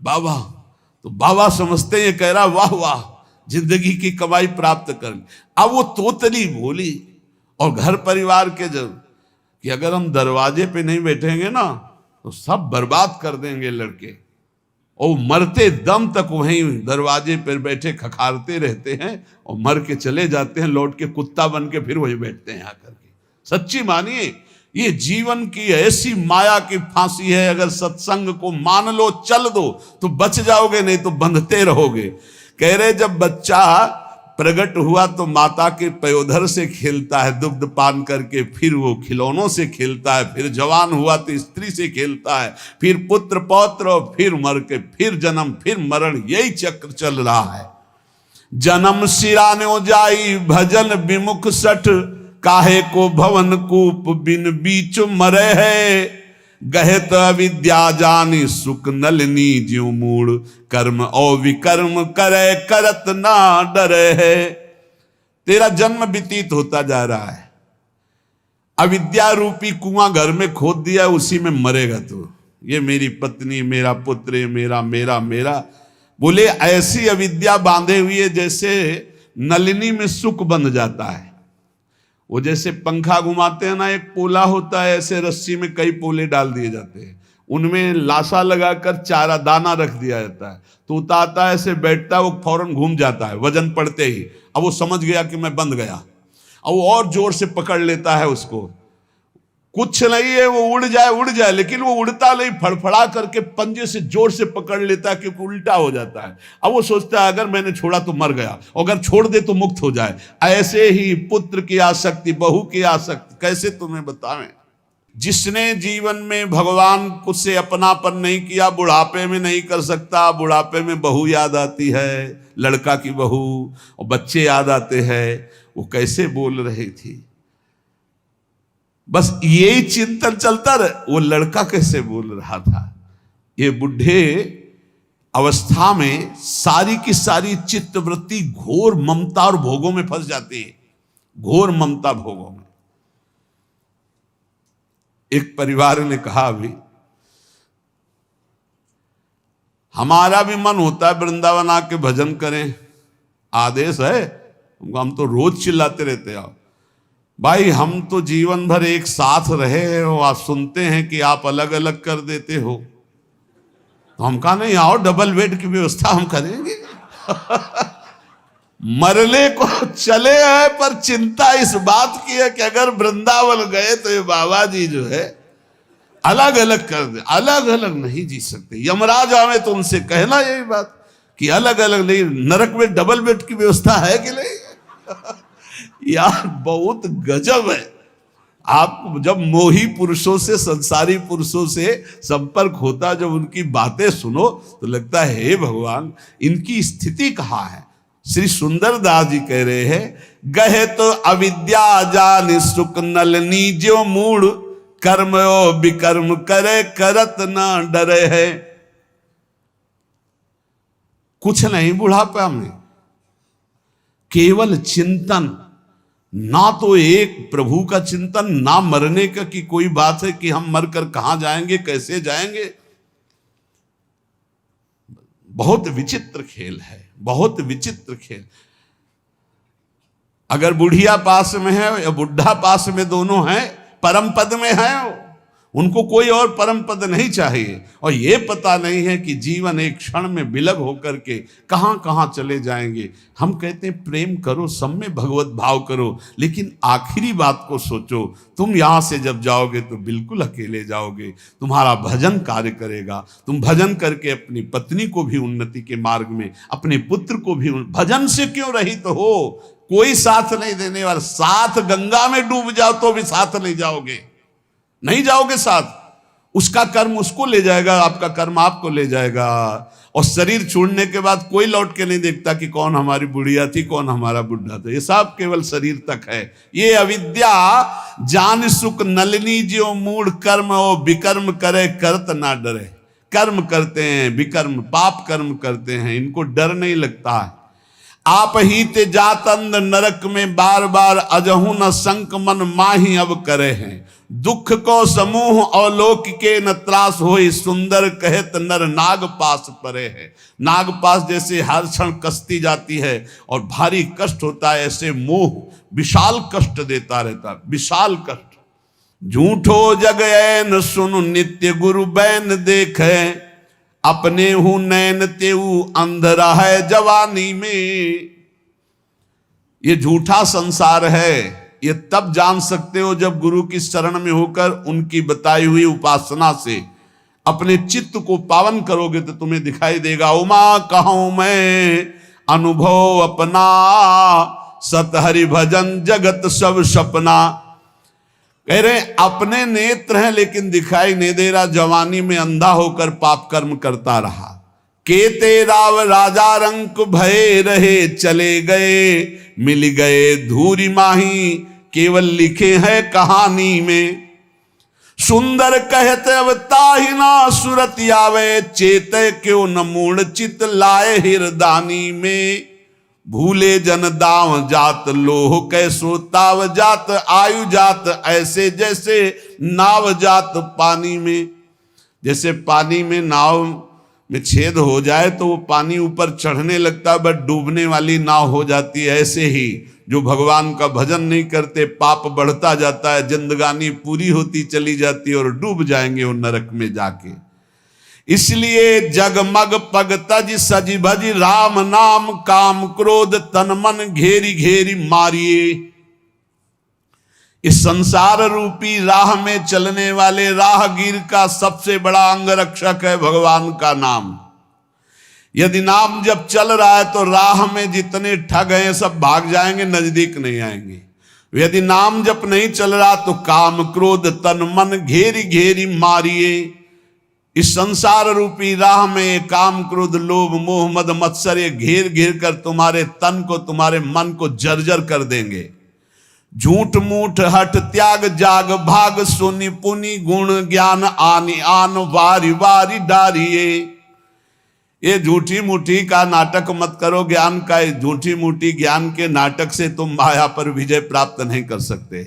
बाबा, तो बाबा समझते हैं ये कह रहा वाह वाह जिंदगी की कमाई प्राप्त कर। अब वो तोतरी बोली, और घर परिवार के जब कि अगर हम दरवाजे पे नहीं बैठेंगे ना तो सब बर्बाद कर देंगे लड़के, और मरते दम तक वहीं दरवाजे पर बैठे खखारते रहते हैं और मर के चले जाते हैं, लौट के कुत्ता बन के फिर वही बैठते हैं आकर के। सच्ची मानिए ये जीवन की ऐसी माया की फांसी है, अगर सत्संग को मान लो चल दो तो बच जाओगे, नहीं तो बंधते रहोगे। कह रहे जब बच्चा प्रकट हुआ तो माता के पयोधर से खेलता है दुग्ध पान करके, फिर वो खिलौनों से खेलता है, फिर जवान हुआ तो स्त्री से खेलता है, फिर पुत्र पौत्र, और फिर मर के फिर जन्म फिर मरण, यही चक्र चल रहा है। जन्म सिरान्यो जाई भजन विमुख सठ, काहे को भवन कूप बिन बीच मरे है। गहत अविद्या जानी सुख नलिनी ज्यों मूड, कर्म और विकर्म करे करत ना डरे है। तेरा जन्म व्यतीत होता जा रहा है, अविद्या रूपी कुआं घर में खोद दिया, उसी में मरेगा तू। ये मेरी पत्नी, मेरा पुत्र, ये मेरा मेरा मेरा, बोले ऐसी अविद्या बांधे हुई जैसे नलिनी में सुख बंध जाता है। वो जैसे पंखा घुमाते हैं ना, एक पोला होता है, ऐसे रस्सी में कई पोले डाल दिए जाते हैं, उनमें लाशा लगाकर चारा दाना रख दिया जाता है, तो उतारता है, ऐसे बैठता है, वो फौरन घूम जाता है वजन पड़ते ही। अब वो समझ गया कि मैं बंध गया, अब वो और जोर से पकड़ लेता है उसको। कुछ नहीं है, वो उड़ जाए, लेकिन वो उड़ता नहीं, फड़फड़ा करके पंजे से जोर से पकड़ लेता है, क्योंकि उल्टा हो जाता है। अब वो सोचता है अगर मैंने छोड़ा तो मर गया, अगर छोड़ दे तो मुक्त हो जाए। ऐसे ही पुत्र की आसक्ति, बहू की आसक्ति, कैसे तुम्हें बतावें। जिसने जीवन में भगवान को से अपनापन नहीं किया, बुढ़ापे में नहीं कर सकता। बुढ़ापे में बहू याद आती है, लड़का की बहू, और बच्चे याद आते हैं, वो कैसे बोल रही थी, बस यही चिंतन चलता रहे, वो लड़का कैसे बोल रहा था। ये बुढ़े अवस्था में सारी की सारी चित्तवृत्ति घोर ममता और भोगों में फंस जाती है, घोर ममता भोगों में। एक परिवार ने कहा, अभी हमारा भी मन होता है वृंदावन आके भजन करें, आदेश है, हम तो रोज चिल्लाते रहते हैं। भाई हम तो जीवन भर एक साथ रहे हैं, और आप सुनते हैं कि आप अलग अलग कर देते हो, तो हम कहा नहीं, आओ डबल बेड की व्यवस्था हम करेंगे। मरने को चले हैं, पर चिंता इस बात की है कि अगर वृंदावन गए तो ये बाबा जी जो है अलग अलग कर दे, अलग अलग नहीं जी सकते। यमराज आवे तो उनसे कहना यही बात कि अलग अलग नहीं, नरक में डबल बेड की व्यवस्था है कि नहीं। यार बहुत गजब है। आप जब मोही पुरुषों से, संसारी पुरुषों से संपर्क होता, जब उनकी बातें सुनो तो लगता है हे भगवान, इनकी स्थिति कहाँ है। श्री सुंदरदास जी कह रहे हैं, गहे तो अविद्या जान सुख नलनी ज्यों मूड, कर्म विकर्म करे करत ना डरे है। कुछ नहीं बुढ़ापा में, केवल चिंतन, ना तो एक प्रभु का चिंतन, ना मरने का कि कोई बात है कि हम मरकर कहां जाएंगे, कैसे जाएंगे। बहुत विचित्र खेल है, बहुत विचित्र खेल। अगर बुढ़िया पास में है या बुढ़ा पास में, दोनों हैं, परम पद में है, उनको कोई और परम पद नहीं चाहिए। और ये पता नहीं है कि जीवन एक क्षण में विलग होकर के कहां कहां चले जाएंगे। हम कहते हैं प्रेम करो, सब में भगवत भाव करो, लेकिन आखिरी बात को सोचो। तुम यहां से जब जाओगे तो बिल्कुल अकेले जाओगे, तुम्हारा भजन कार्य करेगा। तुम भजन करके अपनी पत्नी को भी उन्नति के मार्ग में, अपने पुत्र को भी, भजन से क्यों रहित हो, कोई साथ नहीं देने वाला। साथ गंगा में डूब जाओ तो भी साथ नहीं जाओगे, नहीं जाओगे साथ। उसका कर्म उसको ले जाएगा, आपका कर्म आपको ले जाएगा। और शरीर छोड़ने के बाद कोई लौट के नहीं देखता कि कौन हमारी बुढ़िया थी, कौन हमारा बुढ़ा था। ये सब केवल शरीर तक है। ये अविद्या जान सुख नलिनी ज्यों मूड, कर्म और विकर्म करे करत ना डरे। कर्म करते हैं, विकर्म पाप कर्म करते हैं, इनको डर नहीं लगता है। आप ही ते जातंद नरक में बार बार, अजहू न संक मन माही अब करे हैं। दुख को समूह अवलोक के न त्रास होई, सुंदर कहत नर नाग पास परे है। नाग पास जैसे हर क्षण कसती जाती है और भारी कष्ट होता है, ऐसे मोह विशाल कष्ट देता रहता, विशाल कष्ट। झूठो जग ऐन सुनु नित्य गुरु बैन देखे, अपने हूं नैन तेऊ अंधरा है जवानी में। ये झूठा संसार है, ये तब जान सकते हो जब गुरु की शरण में होकर उनकी बताई हुई उपासना से अपने चित्त को पावन करोगे तो तुम्हें दिखाई देगा। उमा कहूं मैं अनुभव अपना, सत हरि भजन जगत सब सपना। कह रहे अपने नेत्र हैं लेकिन दिखाई नहीं दे रहा, जवानी में अंधा होकर पाप कर्म करता रहा। केते राव राजा रंक भय रहे चले गए, मिल गए धूरी माही केवल लिखे हैं कहानी में। सुंदर कहते अब ताहि ना सुरत आवे, चेते क्यों न मूड चित लाए हिरदानी में। भूले जन दाव जात लोह कैसो ताव जात, आयु जात ऐसे जैसे नाव जात पानी में। जैसे पानी में नाव में छेद हो जाए तो वो पानी ऊपर चढ़ने लगता है, बट डूबने वाली नाव हो जाती है। ऐसे ही जो भगवान का भजन नहीं करते, पाप बढ़ता जाता है, जिंदगानी पूरी होती चली जाती है और डूब जाएंगे वो नरक में जाके। इसलिए जगमग पग तज सज भज राम नाम, काम क्रोध तन मन घेरी घेरी मारिए। इस संसार रूपी राह में चलने वाले राहगीर का सबसे बड़ा अंगरक्षक है भगवान का नाम। यदि नाम जब चल रहा है तो राह में जितने ठग हैं सब भाग जाएंगे, नजदीक नहीं आएंगे। यदि नाम जप नहीं चल रहा तो काम क्रोध तन मन घेरी घेरी मारिए। इस संसार रूपी राह में काम क्रोध लोभ मोह मद मत्सर ये घेर घेर कर तुम्हारे तन को तुम्हारे मन को जर्जर कर देंगे। झूठ मूठ हट त्याग जाग भाग, सुनि पुनि गुण ज्ञान आनि आन वारी वारी डारिए। ये झूठी मूठी का नाटक मत करो ज्ञान का। झूठी मूठी ज्ञान के नाटक से तुम माया पर विजय प्राप्त नहीं कर सकते।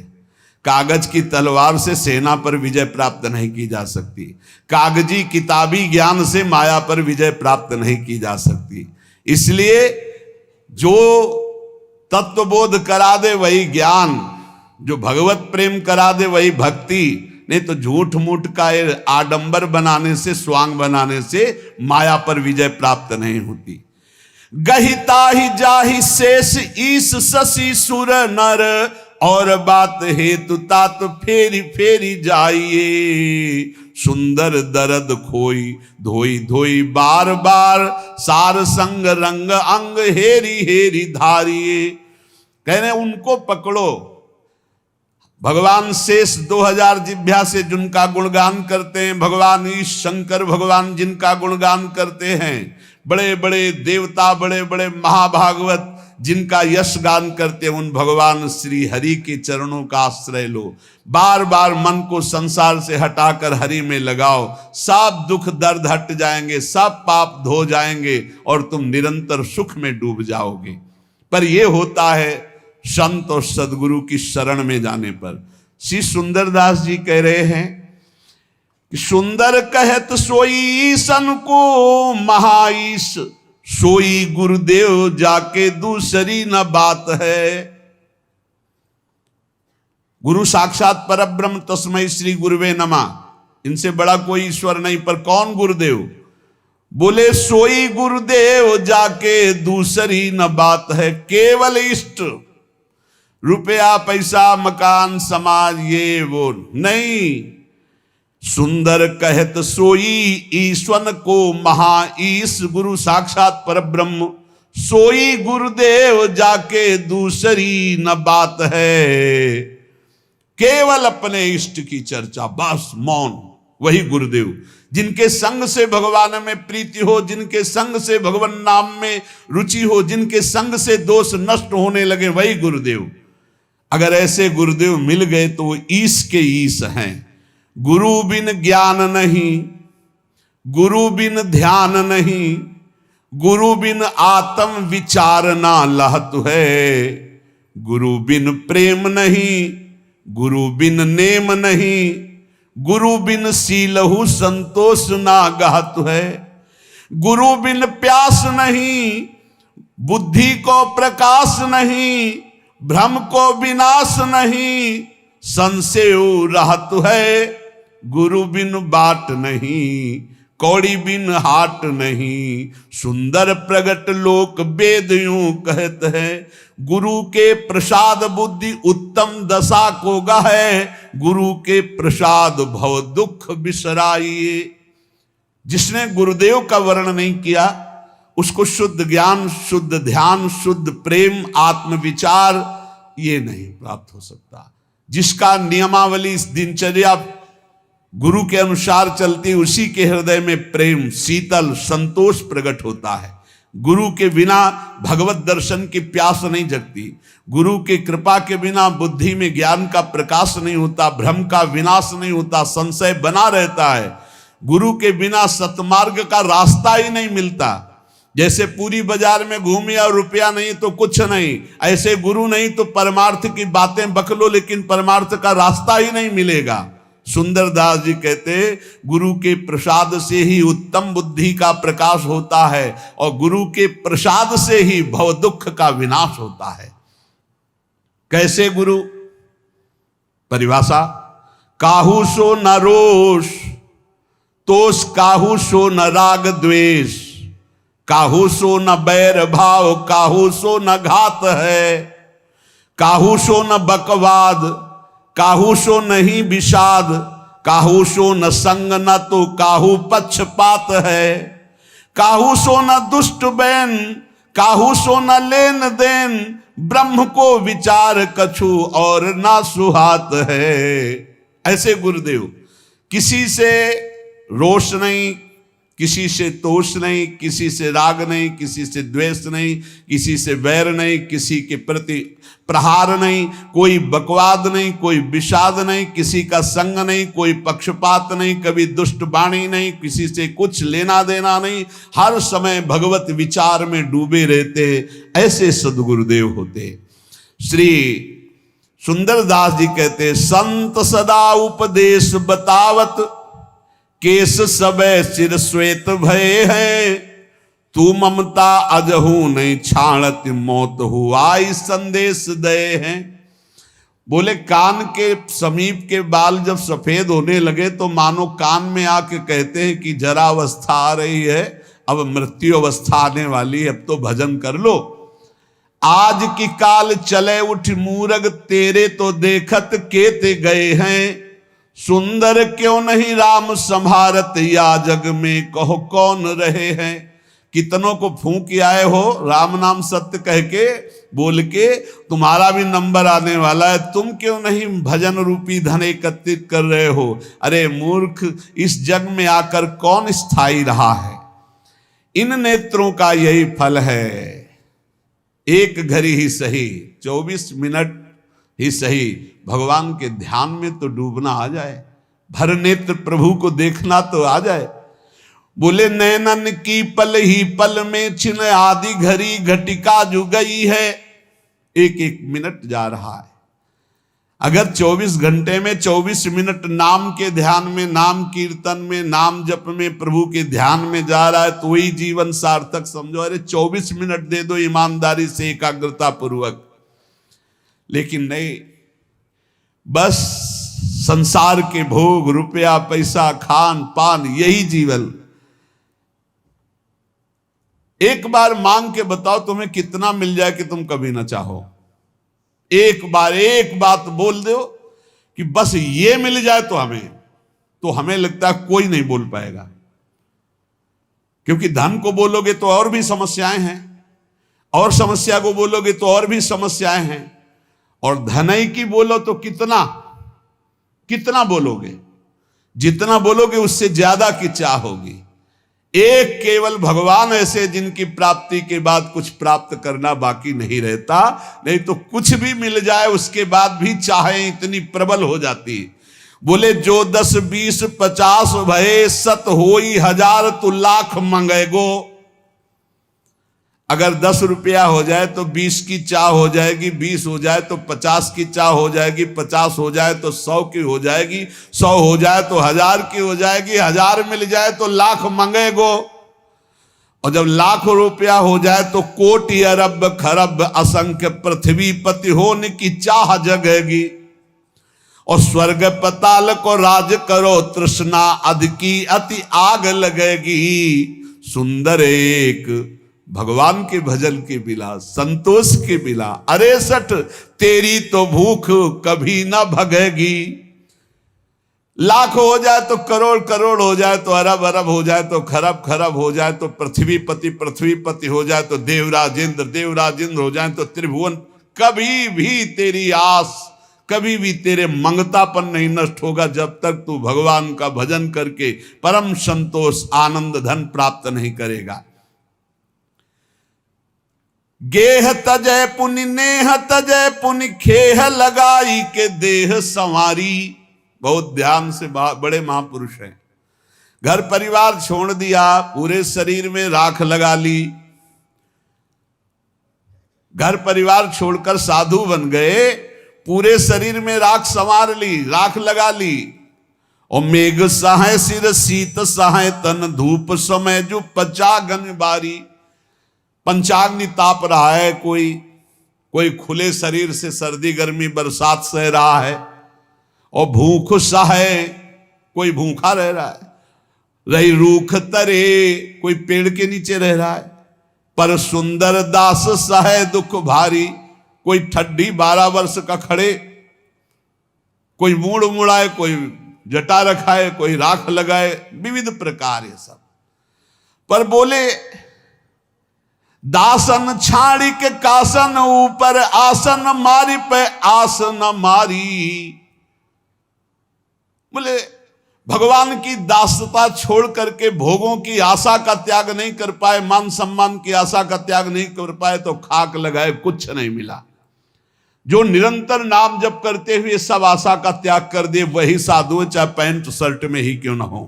कागज की तलवार से सेना पर विजय प्राप्त नहीं की जा सकती। कागजी किताबी ज्ञान से माया पर विजय प्राप्त नहीं की जा सकती। इसलिए जो तत्वबोध करा दे वही ज्ञान, जो भगवत प्रेम करा दे वही भक्ति। नहीं तो झूठ मूठ का आडंबर बनाने से, स्वांग बनाने से माया पर विजय प्राप्त नहीं होती। गहिता ही जाहि शेष ईश शशि सुर नर, और बात हेतु तात फेरी फेरी जाइए। सुंदर दर्द खोई धोई धोई बार बार, सार संग रंग अंग हेरी हेरी धारिए। कह रहे उनको पकड़ो। भगवान शेष 2000 जिभ्या से जिनका गुणगान करते हैं, भगवान ईश शंकर भगवान जिनका गुणगान करते हैं, बड़े बड़े देवता बड़े बड़े महाभागवत जिनका यश गान करते हैं, उन भगवान श्री हरि के चरणों का आश्रय लो। बार बार मन को संसार से हटाकर हरि में लगाओ, सब दुख दर्द हट जाएंगे, सब पाप धो जाएंगे और तुम निरंतर सुख में डूब जाओगे। पर यह होता है संत और सदगुरु की शरण में जाने पर। श्री सुंदरदास जी कह रहे हैं कि सुंदर कहत सोई सन को महाईश, सोई गुरुदेव जाके दूसरी न बात है। गुरु साक्षात परब्रह्म तस्मै श्री गुरुवे नमः। इनसे बड़ा कोई ईश्वर नहीं। पर कौन गुरुदेव? बोले सोई गुरुदेव जाके दूसरी न बात है। केवल इष्ट, रुपया पैसा मकान समाज ये वो नहीं। सुंदर कहत सोई ईश्वन को महाईश, गुरु साक्षात परब्रह्म सोई गुरुदेव जाके दूसरी न बात है। केवल अपने इष्ट की चर्चा, बस मौन, वही गुरुदेव। जिनके संग से भगवान में प्रीति हो, जिनके संग से भगवान नाम में रुचि हो, जिनके संग से दोष नष्ट होने लगे, वही गुरुदेव। अगर ऐसे गुरुदेव मिल गए तो वो ईश के ईश हैं। गुरु बिन ज्ञान नहीं, गुरु बिन ध्यान नहीं, गुरु बिन आत्म विचार ना लहत है। गुरु बिन प्रेम नहीं, गुरु बिन नेम नहीं, गुरु बिन सीलहु संतोष ना गहत है। गुरु बिन प्यास नहीं, बुद्धि को प्रकाश नहीं, भ्रम को विनाश नहीं, संशय रहत है। गुरु बिन बाट नहीं, कौड़ी बिन हाट नहीं। सुंदर प्रगट लोक वेद यूं कहत है। गुरु के प्रसाद बुद्धि उत्तम दशा को गहे, गुरु के प्रसाद भव दुख बिसराइए। जिसने गुरुदेव का वर्णन नहीं किया उसको शुद्ध ज्ञान, शुद्ध ध्यान, शुद्ध प्रेम, आत्मविचार ये नहीं प्राप्त हो सकता। जिसका नियमावली, दिनचर्या गुरु के अनुसार चलती, उसी के हृदय में प्रेम, शीतल, संतोष प्रकट होता है। गुरु के बिना भगवत दर्शन की प्यास नहीं जगती। गुरु की कृपा के बिना बुद्धि में ज्ञान का प्रकाश नहीं होता, भ्रम का विनाश नहीं होता, संशय बना रहता है। गुरु के बिना सतमार्ग का रास्ता ही नहीं मिलता। जैसे पूरी बाजार में घूमे और रुपया नहीं तो कुछ नहीं, ऐसे गुरु नहीं तो परमार्थ की बातें बकलो, लेकिन परमार्थ का रास्ता ही नहीं मिलेगा। सुंदरदास जी कहते, गुरु के प्रसाद से ही उत्तम बुद्धि का प्रकाश होता है और गुरु के प्रसाद से ही भव दुख का विनाश होता है। कैसे गुरु? परिभाषा, काहू सो न रोष, तोष काहू सो न राग द्वेष, काहू सो न बैर भाव, काहू सो न घात है, काहू सो न बकवाद, काहू सो नहीं विषाद, काहू सो न संग न तो काहू पक्षपात है, काहू सो न दुष्ट बैन, काहू सो न लेन देन, ब्रह्म को विचार कछु और ना सुहात है। ऐसे गुरुदेव, किसी से रोष नहीं, किसी से तोष नहीं, किसी से राग नहीं, किसी से द्वेष नहीं, किसी से वैर नहीं, किसी के प्रति प्रहार नहीं, कोई बकवाद नहीं, कोई विषाद नहीं, किसी का संग नहीं, कोई पक्षपात नहीं, कभी दुष्ट वाणी नहीं, किसी से कुछ लेना देना नहीं, हर समय भगवत विचार में डूबे रहते। ऐसे सद्गुरुदेव होते। श्री सुंदरदास जी कहते, संत सदा उपदेश बतावत, केस सबे सिर श्वेत भय है, तू ममता अजहू नहीं छाणत, मौत हुआ संदेश दे है। बोले, कान के समीप के बाल जब सफेद होने लगे तो मानो कान में आके कहते हैं कि जरा अवस्था आ रही है, अब मृत्यु अवस्था आने वाली है, अब तो भजन कर लो। आज की काल चले उठ मूरग, तेरे तो देखत केते गए हैं, सुंदर क्यों नहीं राम संभारत, या जग में कहो कौन रहे हैं। कितनों को फूंक आए हो राम नाम सत्य कह के बोल के, तुम्हारा भी नंबर आने वाला है, तुम क्यों नहीं भजन रूपी धन एकत्रित कर रहे हो। अरे मूर्ख, इस जग में आकर कौन स्थायी रहा है। इन नेत्रों का यही फल है। एक घड़ी ही सही, 24 मिनट ही सही, भगवान के ध्यान में तो डूबना आ जाए, भर नेत्र प्रभु को देखना तो आ जाए। बोले, नैनन की पल ही पल में छिन, आदि घड़ी घटिका जो गई है। एक एक मिनट जा रहा है। अगर 24 घंटे में 24 मिनट नाम के ध्यान में, नाम कीर्तन में, नाम जप में, प्रभु के ध्यान में जा रहा है तो वही जीवन सार्थक समझो। अरे 24 मिनट दे दो ईमानदारी से, एकाग्रता पूर्वक। लेकिन नहीं, बस संसार के भोग, रुपया पैसा, खान पान, यही जीवन। एक बार मांग के बताओ तुम्हें कितना मिल जाए कि तुम कभी ना चाहो। एक बार एक बात बोल दो कि बस ये मिल जाए तो हमें लगता है कोई नहीं बोल पाएगा। क्योंकि धन को बोलोगे तो और भी समस्याएं हैं, और समस्या को बोलोगे तो और भी समस्याएं हैं, और धनई की बोलो तो कितना कितना बोलोगे। जितना बोलोगे उससे ज्यादा की चाह होगी। एक केवल भगवान ऐसे जिनकी प्राप्ति के बाद कुछ प्राप्त करना बाकी नहीं रहता। नहीं तो कुछ भी मिल जाए उसके बाद भी चाहें इतनी प्रबल हो जाती। बोले, जो 10 20 50 भये, सत होई हजार, तू लाख मंगेगो। अगर 10 रुपया हो जाए तो 20 की चाह हो जाएगी, 20 हो जाए तो 50 की चाह हो जाएगी, 50 हो जाए तो 100 की हो जाएगी, 100 हो जाए तो 1000 की हो जाएगी, 1000 मिल जाए तो लाख मंगेगो। और जब लाख रुपया हो जाए तो कोटि अरब खरब असंख्य पृथ्वी पति होने की चाह जगेगी। और स्वर्ग पताल को राज करो, तृष्णा अध की अति आग लगेगी। सुंदर एक भगवान के भजन के बिला, संतोष के बिला, अरे सठ तेरी तो भूख कभी ना भगेगी। लाख हो जाए तो करोड़ करोड़ हो जाए, तो अरब अरब हो जाए, तो खरब खरब हो जाए, तो पृथ्वीपति हो जाए, तो देवराजेंद्र हो जाए, तो त्रिभुवन, कभी भी तेरी आस कभी भी तेरे मंगतापन नहीं नष्ट होगा जब तक तू भगवान का भजन करके परम संतोष आनंद धन प्राप्त नहीं करेगा। गेह तजय पुनि नेह तजय पुनि खेह लगाई के देह संवारी। बहुत ध्यान से बड़े महापुरुष हैं। घर परिवार छोड़ दिया, पूरे शरीर में राख लगा ली, घर परिवार छोड़कर साधु बन गए, पूरे शरीर में राख संवार ली, राख लगा ली। और मेघ सहाय सिर शीत सहाय तन धूप समय जो पचागन बारी। पंचाग्नि ताप रहा है, कोई खुले शरीर से सर्दी गर्मी बरसात सह रहा है, और भूख सहाय कोई भूखा रह रहा है, रही रूख तरे कोई पेड़ के नीचे रह रहा है। पर सुंदर दास सहाय दुख भारी, कोई ठड्डी 12 वर्ष का खड़े, कोई मूड़ मुड़ाए, कोई जटा रखाए, कोई राख लगाए, विविध प्रकार ये सब। पर बोले दासन छाड़ी के कासन ऊपर आसन मारी पे आसन मारी। बोले भगवान की दासता छोड़ करके भोगों की आशा का त्याग नहीं कर पाए, मान सम्मान की आशा का त्याग नहीं कर पाए तो खाक लगाए कुछ नहीं मिला। जो निरंतर नाम जप करते हुए सब आशा का त्याग कर दे वही साधु, चाहे पैंट शर्ट में ही क्यों ना हो।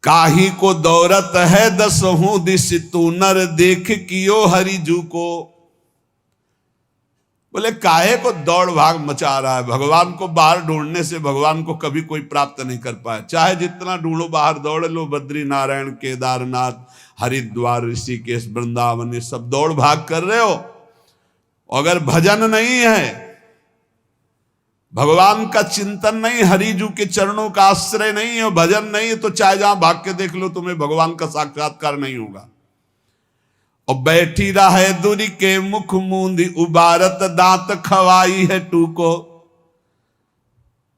काही को दौरत है दसहूं दिस तू नर देख कियो हरिजू को। बोले काहे को दौड़ भाग मचा रहा है। भगवान को बाहर ढूंढने से भगवान को कभी कोई प्राप्त नहीं कर पाया। चाहे जितना ढूंढो बाहर दौड़ लो, बद्री नारायण केदारनाथ हरिद्वार ऋषिकेश वृंदावन ये सब दौड़ भाग कर रहे हो, अगर भजन नहीं है, भगवान का चिंतन नहीं, हरिजू के चरणों का आश्रय नहीं है, भजन नहीं है, तो चाहे जहां भाग के देख लो तुम्हें भगवान का साक्षात्कार नहीं होगा। और बैठी रहे दूरी के मुख मूंदी उबारत दांत खवाई है टूको।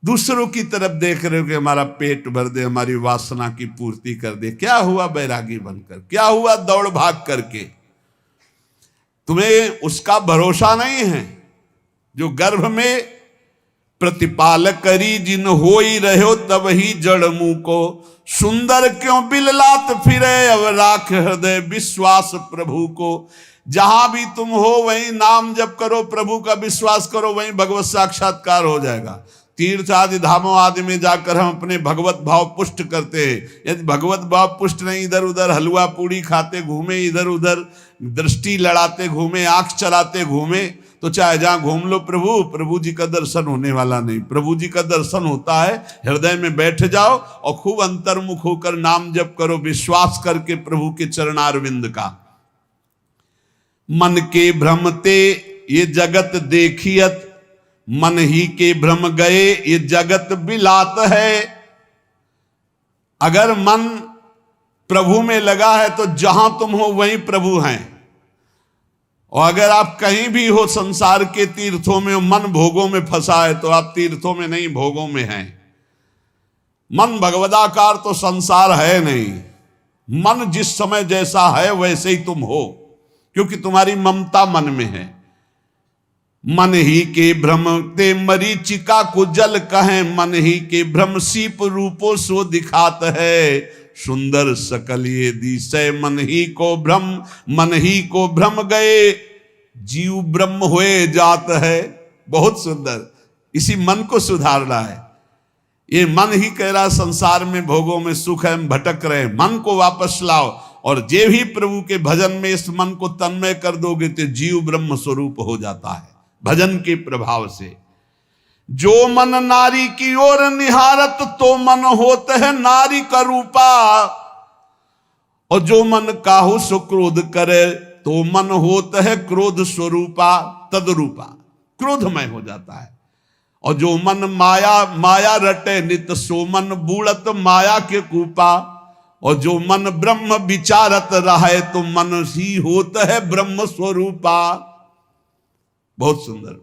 दूसरों की तरफ देख रहे हो कि हमारा पेट भर दे, हमारी वासना की पूर्ति कर दे। क्या हुआ बैरागी बनकर, क्या हुआ दौड़ भाग करके। तुम्हें उसका भरोसा नहीं है जो गर्भ में प्रतिपाल करी जिन होई रहो तब ही जड़ मुंह को। सुंदर क्यों बिललात फिरे अब राख हृदय विश्वास प्रभु को। जहां भी तुम हो वहीं नाम जप करो, प्रभु का विश्वास करो, वहीं भगवत साक्षात्कार हो जाएगा। तीर्थ आदि धामों आदि में जाकर हम अपने भगवत भाव पुष्ट करते हैं। यदि भगवत भाव पुष्ट नहीं, इधर उधर हलवा पूड़ी खाते घूमे, इधर उधर दृष्टि लड़ाते घूमे, आंख चलाते घूमे, तो चाहे जहां घूम लो प्रभु जी का दर्शन होने वाला नहीं। प्रभु जी का दर्शन होता है हृदय में बैठ जाओ और खूब अंतर्मुख होकर नाम जप करो, विश्वास करके प्रभु के चरणारविंद का। मन के भ्रमते ये जगत देखियत, मन ही के भ्रम गए ये जगत बिलात है। अगर मन प्रभु में लगा है तो जहां तुम हो वहीं प्रभु हैं। और अगर आप कहीं भी हो संसार के तीर्थों में, मन भोगों में फंसा है तो आप तीर्थों में नहीं भोगों में हैं। मन भगवदाकार तो संसार है नहीं। मन जिस समय जैसा है वैसे ही तुम हो, क्योंकि तुम्हारी ममता मन में है। मन ही के भ्रम ते मरीचिका को जल कहें, मन ही के भ्रम सीप रूपो सो दिखात है। सुंदर सकल ये दिशय मन ही को भ्रम, मन ही को भ्रम गए जीव ब्रह्म हुए जात है। बहुत सुंदर, इसी मन को सुधारना है। ये मन ही कह रहा संसार में भोगों में सुख है, हम भटक रहे हैं। मन को वापस लाओ, और जे भी प्रभु के भजन में इस मन को तन्मय कर दोगे तो जीव ब्रह्म स्वरूप हो जाता है भजन के प्रभाव से। जो मन नारी की ओर निहारत तो मन होता है नारी का रूपा। और जो मन काहू सो क्रोध करे तो मन होता है क्रोध स्वरूपा तदरूपा, क्रोधमय हो जाता है। और जो मन माया रटे नित सो मन बूढ़त माया के कूपा। और जो मन ब्रह्म विचारत रहे तो मन ही होता है ब्रह्म स्वरूपा। बहुत सुंदर।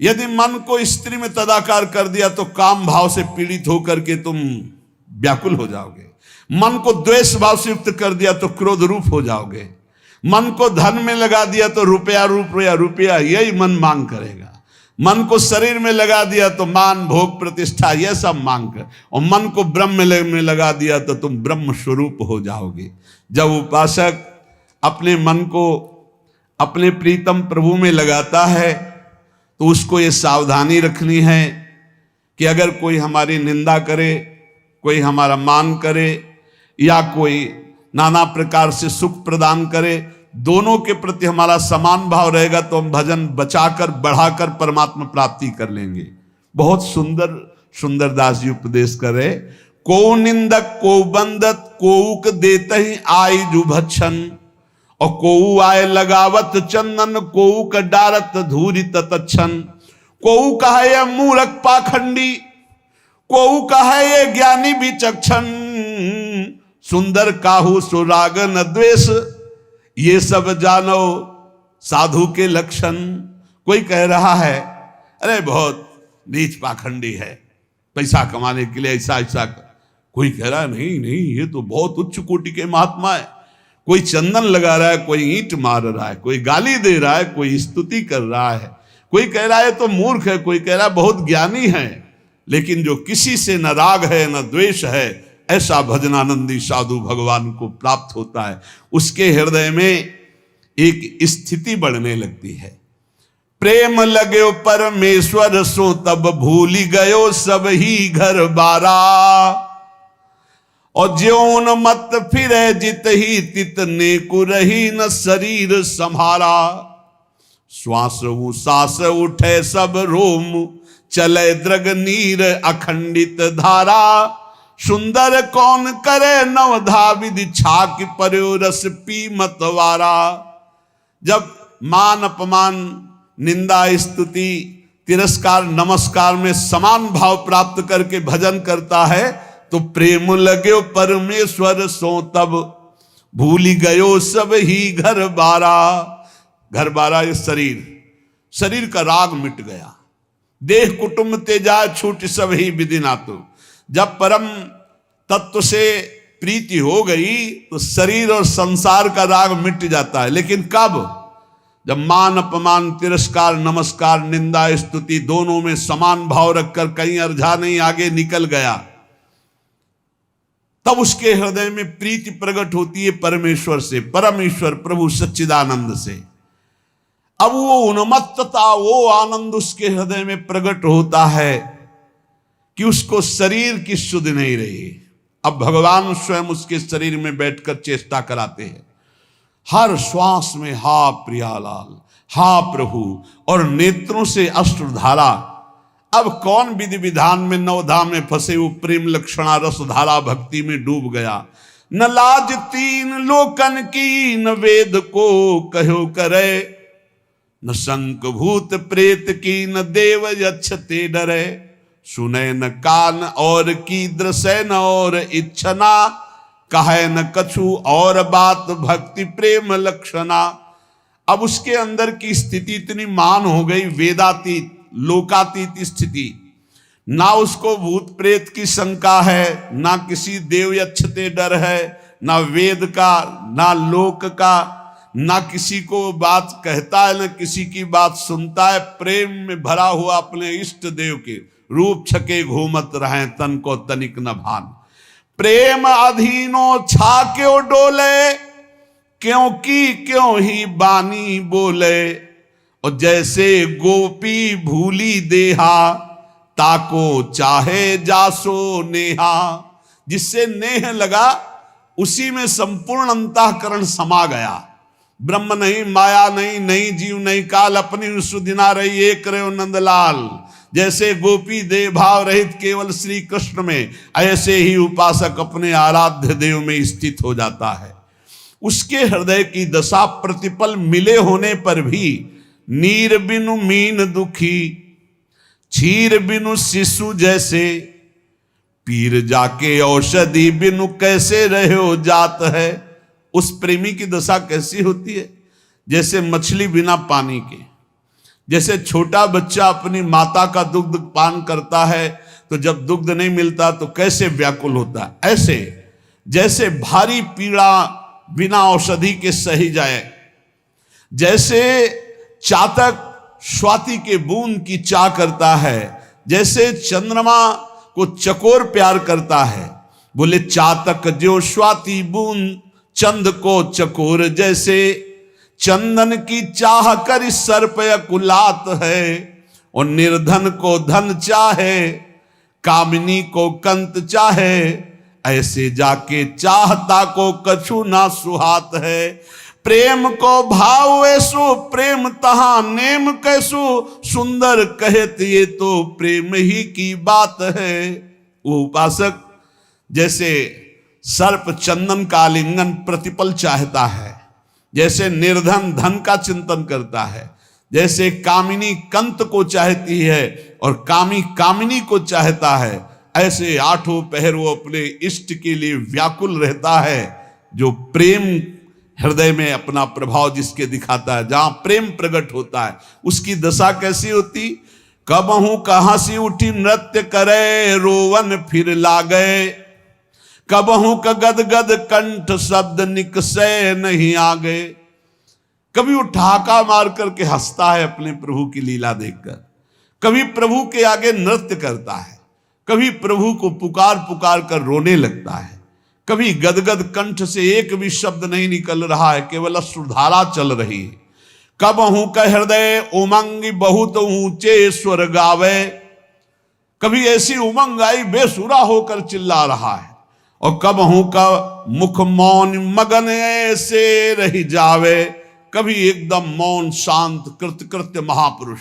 यदि मन को स्त्री में तदाकार कर दिया तो काम भाव से पीड़ित होकर के तुम व्याकुल हो जाओगे। मन को द्वेष भाव से युक्त कर दिया तो क्रोध रूप हो जाओगे। मन को धन में लगा दिया तो रुपया रूप या रुपया यही मन मांग करेगा। मन को शरीर में लगा दिया तो मान भोग प्रतिष्ठा यह सब मांग कर, और मन को ब्रह्म में लगा दिया तो तुम ब्रह्म स्वरूप हो जाओगे। जब उपासक अपने मन को अपने प्रीतम प्रभु में लगाता है तो उसको ये सावधानी रखनी है कि अगर कोई हमारी निंदा करे, कोई हमारा मान करे या कोई नाना प्रकार से सुख प्रदान करे, दोनों के प्रति हमारा समान भाव रहेगा तो हम भजन बचाकर बढ़ाकर परमात्मा प्राप्ति कर लेंगे। बहुत सुंदर सुंदर दास जी उपदेश करे, को निंदक को बंदत कोउक देते ही आई जुभच्छन, और कोऊ आए लगावत चंदन कोऊ डारत धूरी ततच्छन। कोऊ कहा ये मूर्ख पाखंडी, कोऊ कहा ये ज्ञानी विचक्षण, सुंदर काहू सुराग न द्वेष, ये सब जानो साधु के लक्षण। कोई कह रहा है अरे बहुत नीच पाखंडी है, पैसा कमाने के लिए ऐसा ऐसा। कोई कह रहा है नहीं नहीं ये तो बहुत उच्च कोटि के महात्मा है। कोई चंदन लगा रहा है, कोई ईंट मार रहा है, कोई गाली दे रहा है, कोई स्तुति कर रहा है, कोई कह रहा है तो मूर्ख है, कोई कह रहा है बहुत ज्ञानी है। लेकिन जो किसी से न राग है न द्वेष है, ऐसा भजनानंदी साधु भगवान को प्राप्त होता है। उसके हृदय में एक स्थिति बढ़ने लगती है। प्रेम लगे परमेश्वर सो तब भूली गयो सब ही घर बारा, और ज्योन मत फिरे जित ही तितने को रही न शरीर संहारा। श्वास सांस उठे सब रोम चले द्रग नीर अखंडित धारा। सुंदर कौन करे नवधा विधि छाक पर्यो रस पी मतवारा। जब मान अपमान निंदा स्तुति तिरस्कार नमस्कार में समान भाव प्राप्त करके भजन करता है तो प्रेम लगे परमेश्वर सो तब भूली गयो सब ही घर बारा। घर बारा ये शरीर का राग मिट गया। देह कुटुंब तेजा छूट सब ही विधि नातु। जब परम तत्व से प्रीति हो गई तो शरीर और संसार का राग मिट जाता है। लेकिन कब? जब मान अपमान तिरस्कार नमस्कार निंदा स्तुति दोनों में समान भाव रखकर कहीं अर्झा नहीं आगे निकल गया, तब उसके हृदय में प्रीति प्रकट होती है परमेश्वर से, परमेश्वर प्रभु सच्चिदानंद से। अब वो उन्मत्तता वो आनंद उसके हृदय में प्रकट होता है कि उसको शरीर की सुध नहीं रही। अब भगवान स्वयं उसके शरीर में बैठकर चेष्टा कराते हैं। हर श्वास में हा प्रियालाल हा प्रभु, और नेत्रों से अश्रुधारा। अब कौन विधि विधान में नवधा में फंसे वो प्रेम लक्षणा रसधारा भक्ति में डूब गया। न लाज तीन लोकन की न वेद को कहो करे, न शंक भूत प्रेत की न देव यक्षते डरे। सुने न कान और की दृश्य न और इच्छना, कहे न कछु और बात भक्ति प्रेम लक्षणा। अब उसके अंदर की स्थिति इतनी मान हो गई, वेदातीत लोकातीत स्थिति। ना उसको भूत प्रेत की शंका है, ना किसी देव यक्षते डर है, ना वेद का ना लोक का, ना किसी को बात कहता है न किसी की बात सुनता है। प्रेम में भरा हुआ अपने इष्ट देव के रूप छके घूमत रहे तन को तनिक न भान। प्रेम अधीनो छा क्यों डोले, क्योंकि क्यों ही बानी बोले। और जैसे गोपी भूली देहा, ताको चाहे जासो नेहा। जिससे नेह लगा उसी में संपूर्ण अंतःकरण समा गया। ब्रह्म नहीं माया नहीं, नहीं जीव नहीं काल, अपनी सुदिना रही एक रहो नंदलाल। जैसे गोपी देह भाव रहित केवल श्री कृष्ण में, ऐसे ही उपासक अपने आराध्य देव में स्थित हो जाता है। उसके हृदय की दशा प्रतिपल मिले होने पर भी नीर बिनु मीन दुखी, क्षीर बिनु शिशु जैसे, पीर जाके औषधि बिनु कैसे रहे हो जात है। उस प्रेमी की दशा कैसी होती है? जैसे मछली बिना पानी के, जैसे छोटा बच्चा अपनी माता का दुग्ध पान करता है तो जब दुग्ध नहीं मिलता तो कैसे व्याकुल होता है, ऐसे जैसे भारी पीड़ा बिना औषधि के सही जाए। जैसे चातक स्वाति के बूंद की चाह करता है, जैसे चंद्रमा को चकोर प्यार करता है। बोले चातक जो स्वाति बूंद चंद को चकोर जैसे, चंदन की चाह कर सर्प अकुलात है। और निर्धन को धन चाहे, कामिनी को कंत चाहे, ऐसे जाके चाहता को कछु ना सुहात है। प्रेम को भाव ऐसो प्रेम तहा नेम कैसो, सुंदर कहत ये तो प्रेम ही की बात है। वो उपासक जैसे सर्प चंदन का आलिंगन प्रतिपल चाहता है, जैसे निर्धन धन का चिंतन करता है, जैसे कामिनी कंत को चाहती है और कामी कामिनी को चाहता है, ऐसे आठों पहर वो अपने इष्ट के लिए व्याकुल रहता है। जो प्रेम हृदय में अपना प्रभाव जिसके दिखाता है, जहां प्रेम प्रकट होता है, उसकी दशा कैसी होती। कबहू कहां से उठी नृत्य करे, रोवन फिर लागे। कबहू का गद गद कंठ शब्द निकसे नहीं आ गए। कभी वो ठहाका मार करके हंसता है अपने प्रभु की लीला देखकर, कभी प्रभु के आगे नृत्य करता है, कभी प्रभु को पुकार पुकार कर रोने लगता है, कभी गदगद कंठ से एक भी शब्द नहीं निकल रहा है, केवल अश्रुधारा चल रही है। कबहू का हृदय उमंग बहुत ऊंचे स्वर गावे। कभी ऐसी उमंग आई बेसुरा होकर चिल्ला रहा है। और कबहू का मुख मौन मगन ऐसे रही जावे। कभी एकदम मौन शांत कृतकृत्य महापुरुष।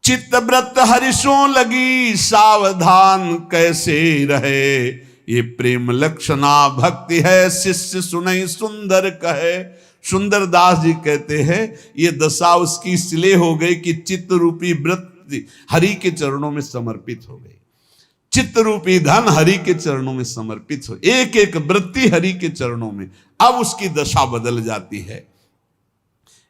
चित्तव्रत हरिशों लगी सावधान कैसे रहे। ये प्रेम लक्षणा भक्ति है, शिष्य सुनई सुंदर कहे। सुंदर दास जी कहते हैं ये दशा उसकी इसलिए हो गई कि चित्त रूपी वृत्ति हरि के चरणों में समर्पित हो गई। चित्त रूपी धन हरि के चरणों में समर्पित हो, एक एक वृत्ति हरि के चरणों में, अब उसकी दशा बदल जाती है।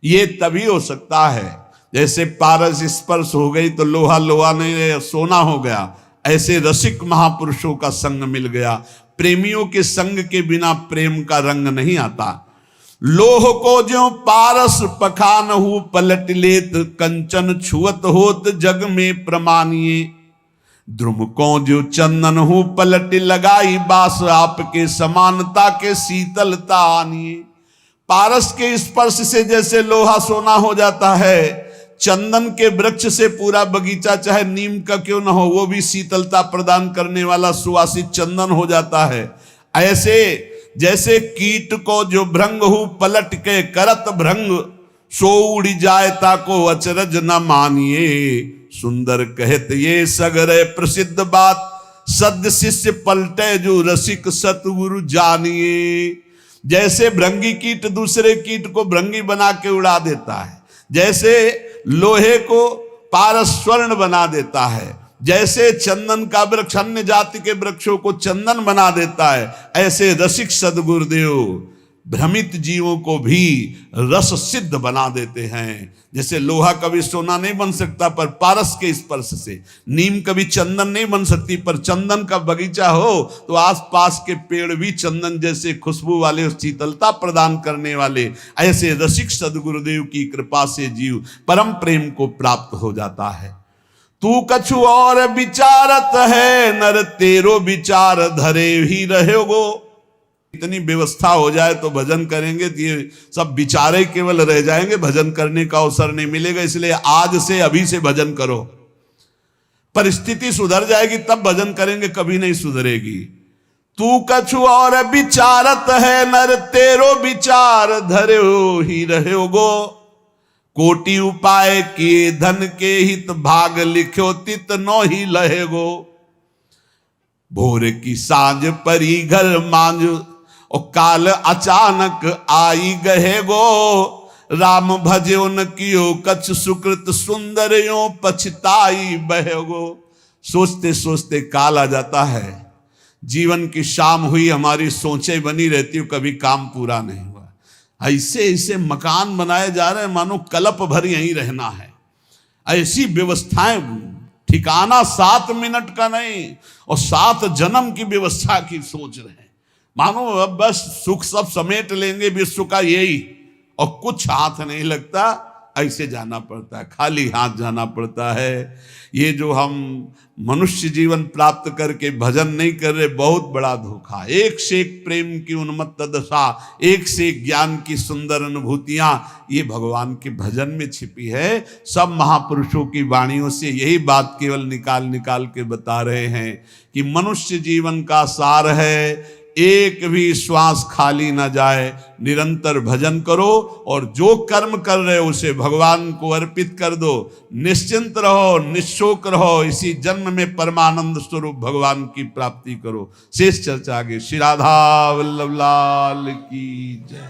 ये तभी हो सकता है जैसे पारस स्पर्श हो गई तो लोहा लोहा नहीं रहे, सोना हो गया। ऐसे रसिक महापुरुषों का संग मिल गया। प्रेमियों के संग के बिना प्रेम का रंग नहीं आता। लोह को जो पारस पखान हो पलट लेत, कंचन छुअत होत जग में प्रमानिए। द्रुम को जो चंदन हो पलट लगाई बास, आपके समानता के शीतलता आनिए। पारस के स्पर्श से जैसे लोहा सोना हो जाता है, चंदन के वृक्ष से पूरा बगीचा चाहे नीम का क्यों न हो वो भी शीतलता प्रदान करने वाला सुवासित चंदन हो जाता है। ऐसे जैसे कीट को जो भृंग हो पलट के करत भृंग, सो उड़ जाए ताको अचरज न मानिए। सुंदर कहत ये सगरे प्रसिद्ध बात, सद शिष्य पलटे जो रसिक सतगुरु जानिए। जैसे भृंगी कीट दूसरे कीट को भृंगी बना के उड़ा देता है, जैसे लोहे को पारस स्वर्ण बना देता है, जैसे चंदन का वृक्ष अन्य जाति के वृक्षों को चंदन बना देता है, ऐसे रसिक सदगुरुदेव भ्रमित जीवों को भी रस सिद्ध बना देते हैं। जैसे लोहा कभी सोना नहीं बन सकता पर पारस के स्पर्श से, नीम कभी चंदन नहीं बन सकती पर चंदन का बगीचा हो तो आसपास के पेड़ भी चंदन जैसे खुशबू वाले और शीतलता प्रदान करने वाले। ऐसे रसिक सदगुरुदेव की कृपा से जीव परम प्रेम को प्राप्त हो जाता है। तू कछु और विचारत है, नर तेरो विचार धरे ही रहोगो। इतनी व्यवस्था हो जाए तो भजन करेंगे तो ये सब विचारे केवल रह जाएंगे, भजन करने का अवसर नहीं मिलेगा। इसलिए आज से अभी से भजन करो। परिस्थिति सुधर जाएगी तब भजन करेंगे, कभी नहीं सुधरेगी। तू कछु और विचारत है, नर तेरो विचार धरो ही रहोगो। कोटि उपाय किए धन के हित, भाग लिख्यो तित नो ही लहेगो। भोर की सांझ परी घर मांझ, और काल अचानक आई गहे गो। राम भजो न कियो कछ सुकृत, सुंदर यो पछताई बहेगो। सोचते सोचते काल आ जाता है, जीवन की शाम हुई, हमारी सोचें बनी रहती, कभी काम पूरा नहीं हुआ। ऐसे ऐसे मकान बनाए जा रहे हैं मानो कल्प भर यहीं रहना है। ऐसी व्यवस्थाएं, ठिकाना 7 मिनट का नहीं और 7 जन्म की व्यवस्था की सोच रहे हैं। मानो अब बस सुख सब समेट लेंगे विश्व का यही, और कुछ हाथ नहीं लगता। ऐसे जाना पड़ता है, खाली हाथ जाना पड़ता है। ये जो हम मनुष्य जीवन प्राप्त करके भजन नहीं कर रहे, बहुत बड़ा धोखा। एक से एक प्रेम की उन्मत्त दशा, एक से एक ज्ञान की सुंदर अनुभूतियां, ये भगवान के भजन में छिपी है। सब महापुरुषों की वाणियों से यही बात केवल निकाल निकाल के बता रहे हैं कि मनुष्य जीवन का सार है, एक भी श्वास खाली ना जाए, निरंतर भजन करो और जो कर्म कर रहे हो उसे भगवान को अर्पित कर दो। निश्चिंत रहो, निशोक रहो, इसी जन्म में परमानंद स्वरूप भगवान की प्राप्ति करो। शेष चर्चा आगे। श्री राधा वल्लभ लाल की जय।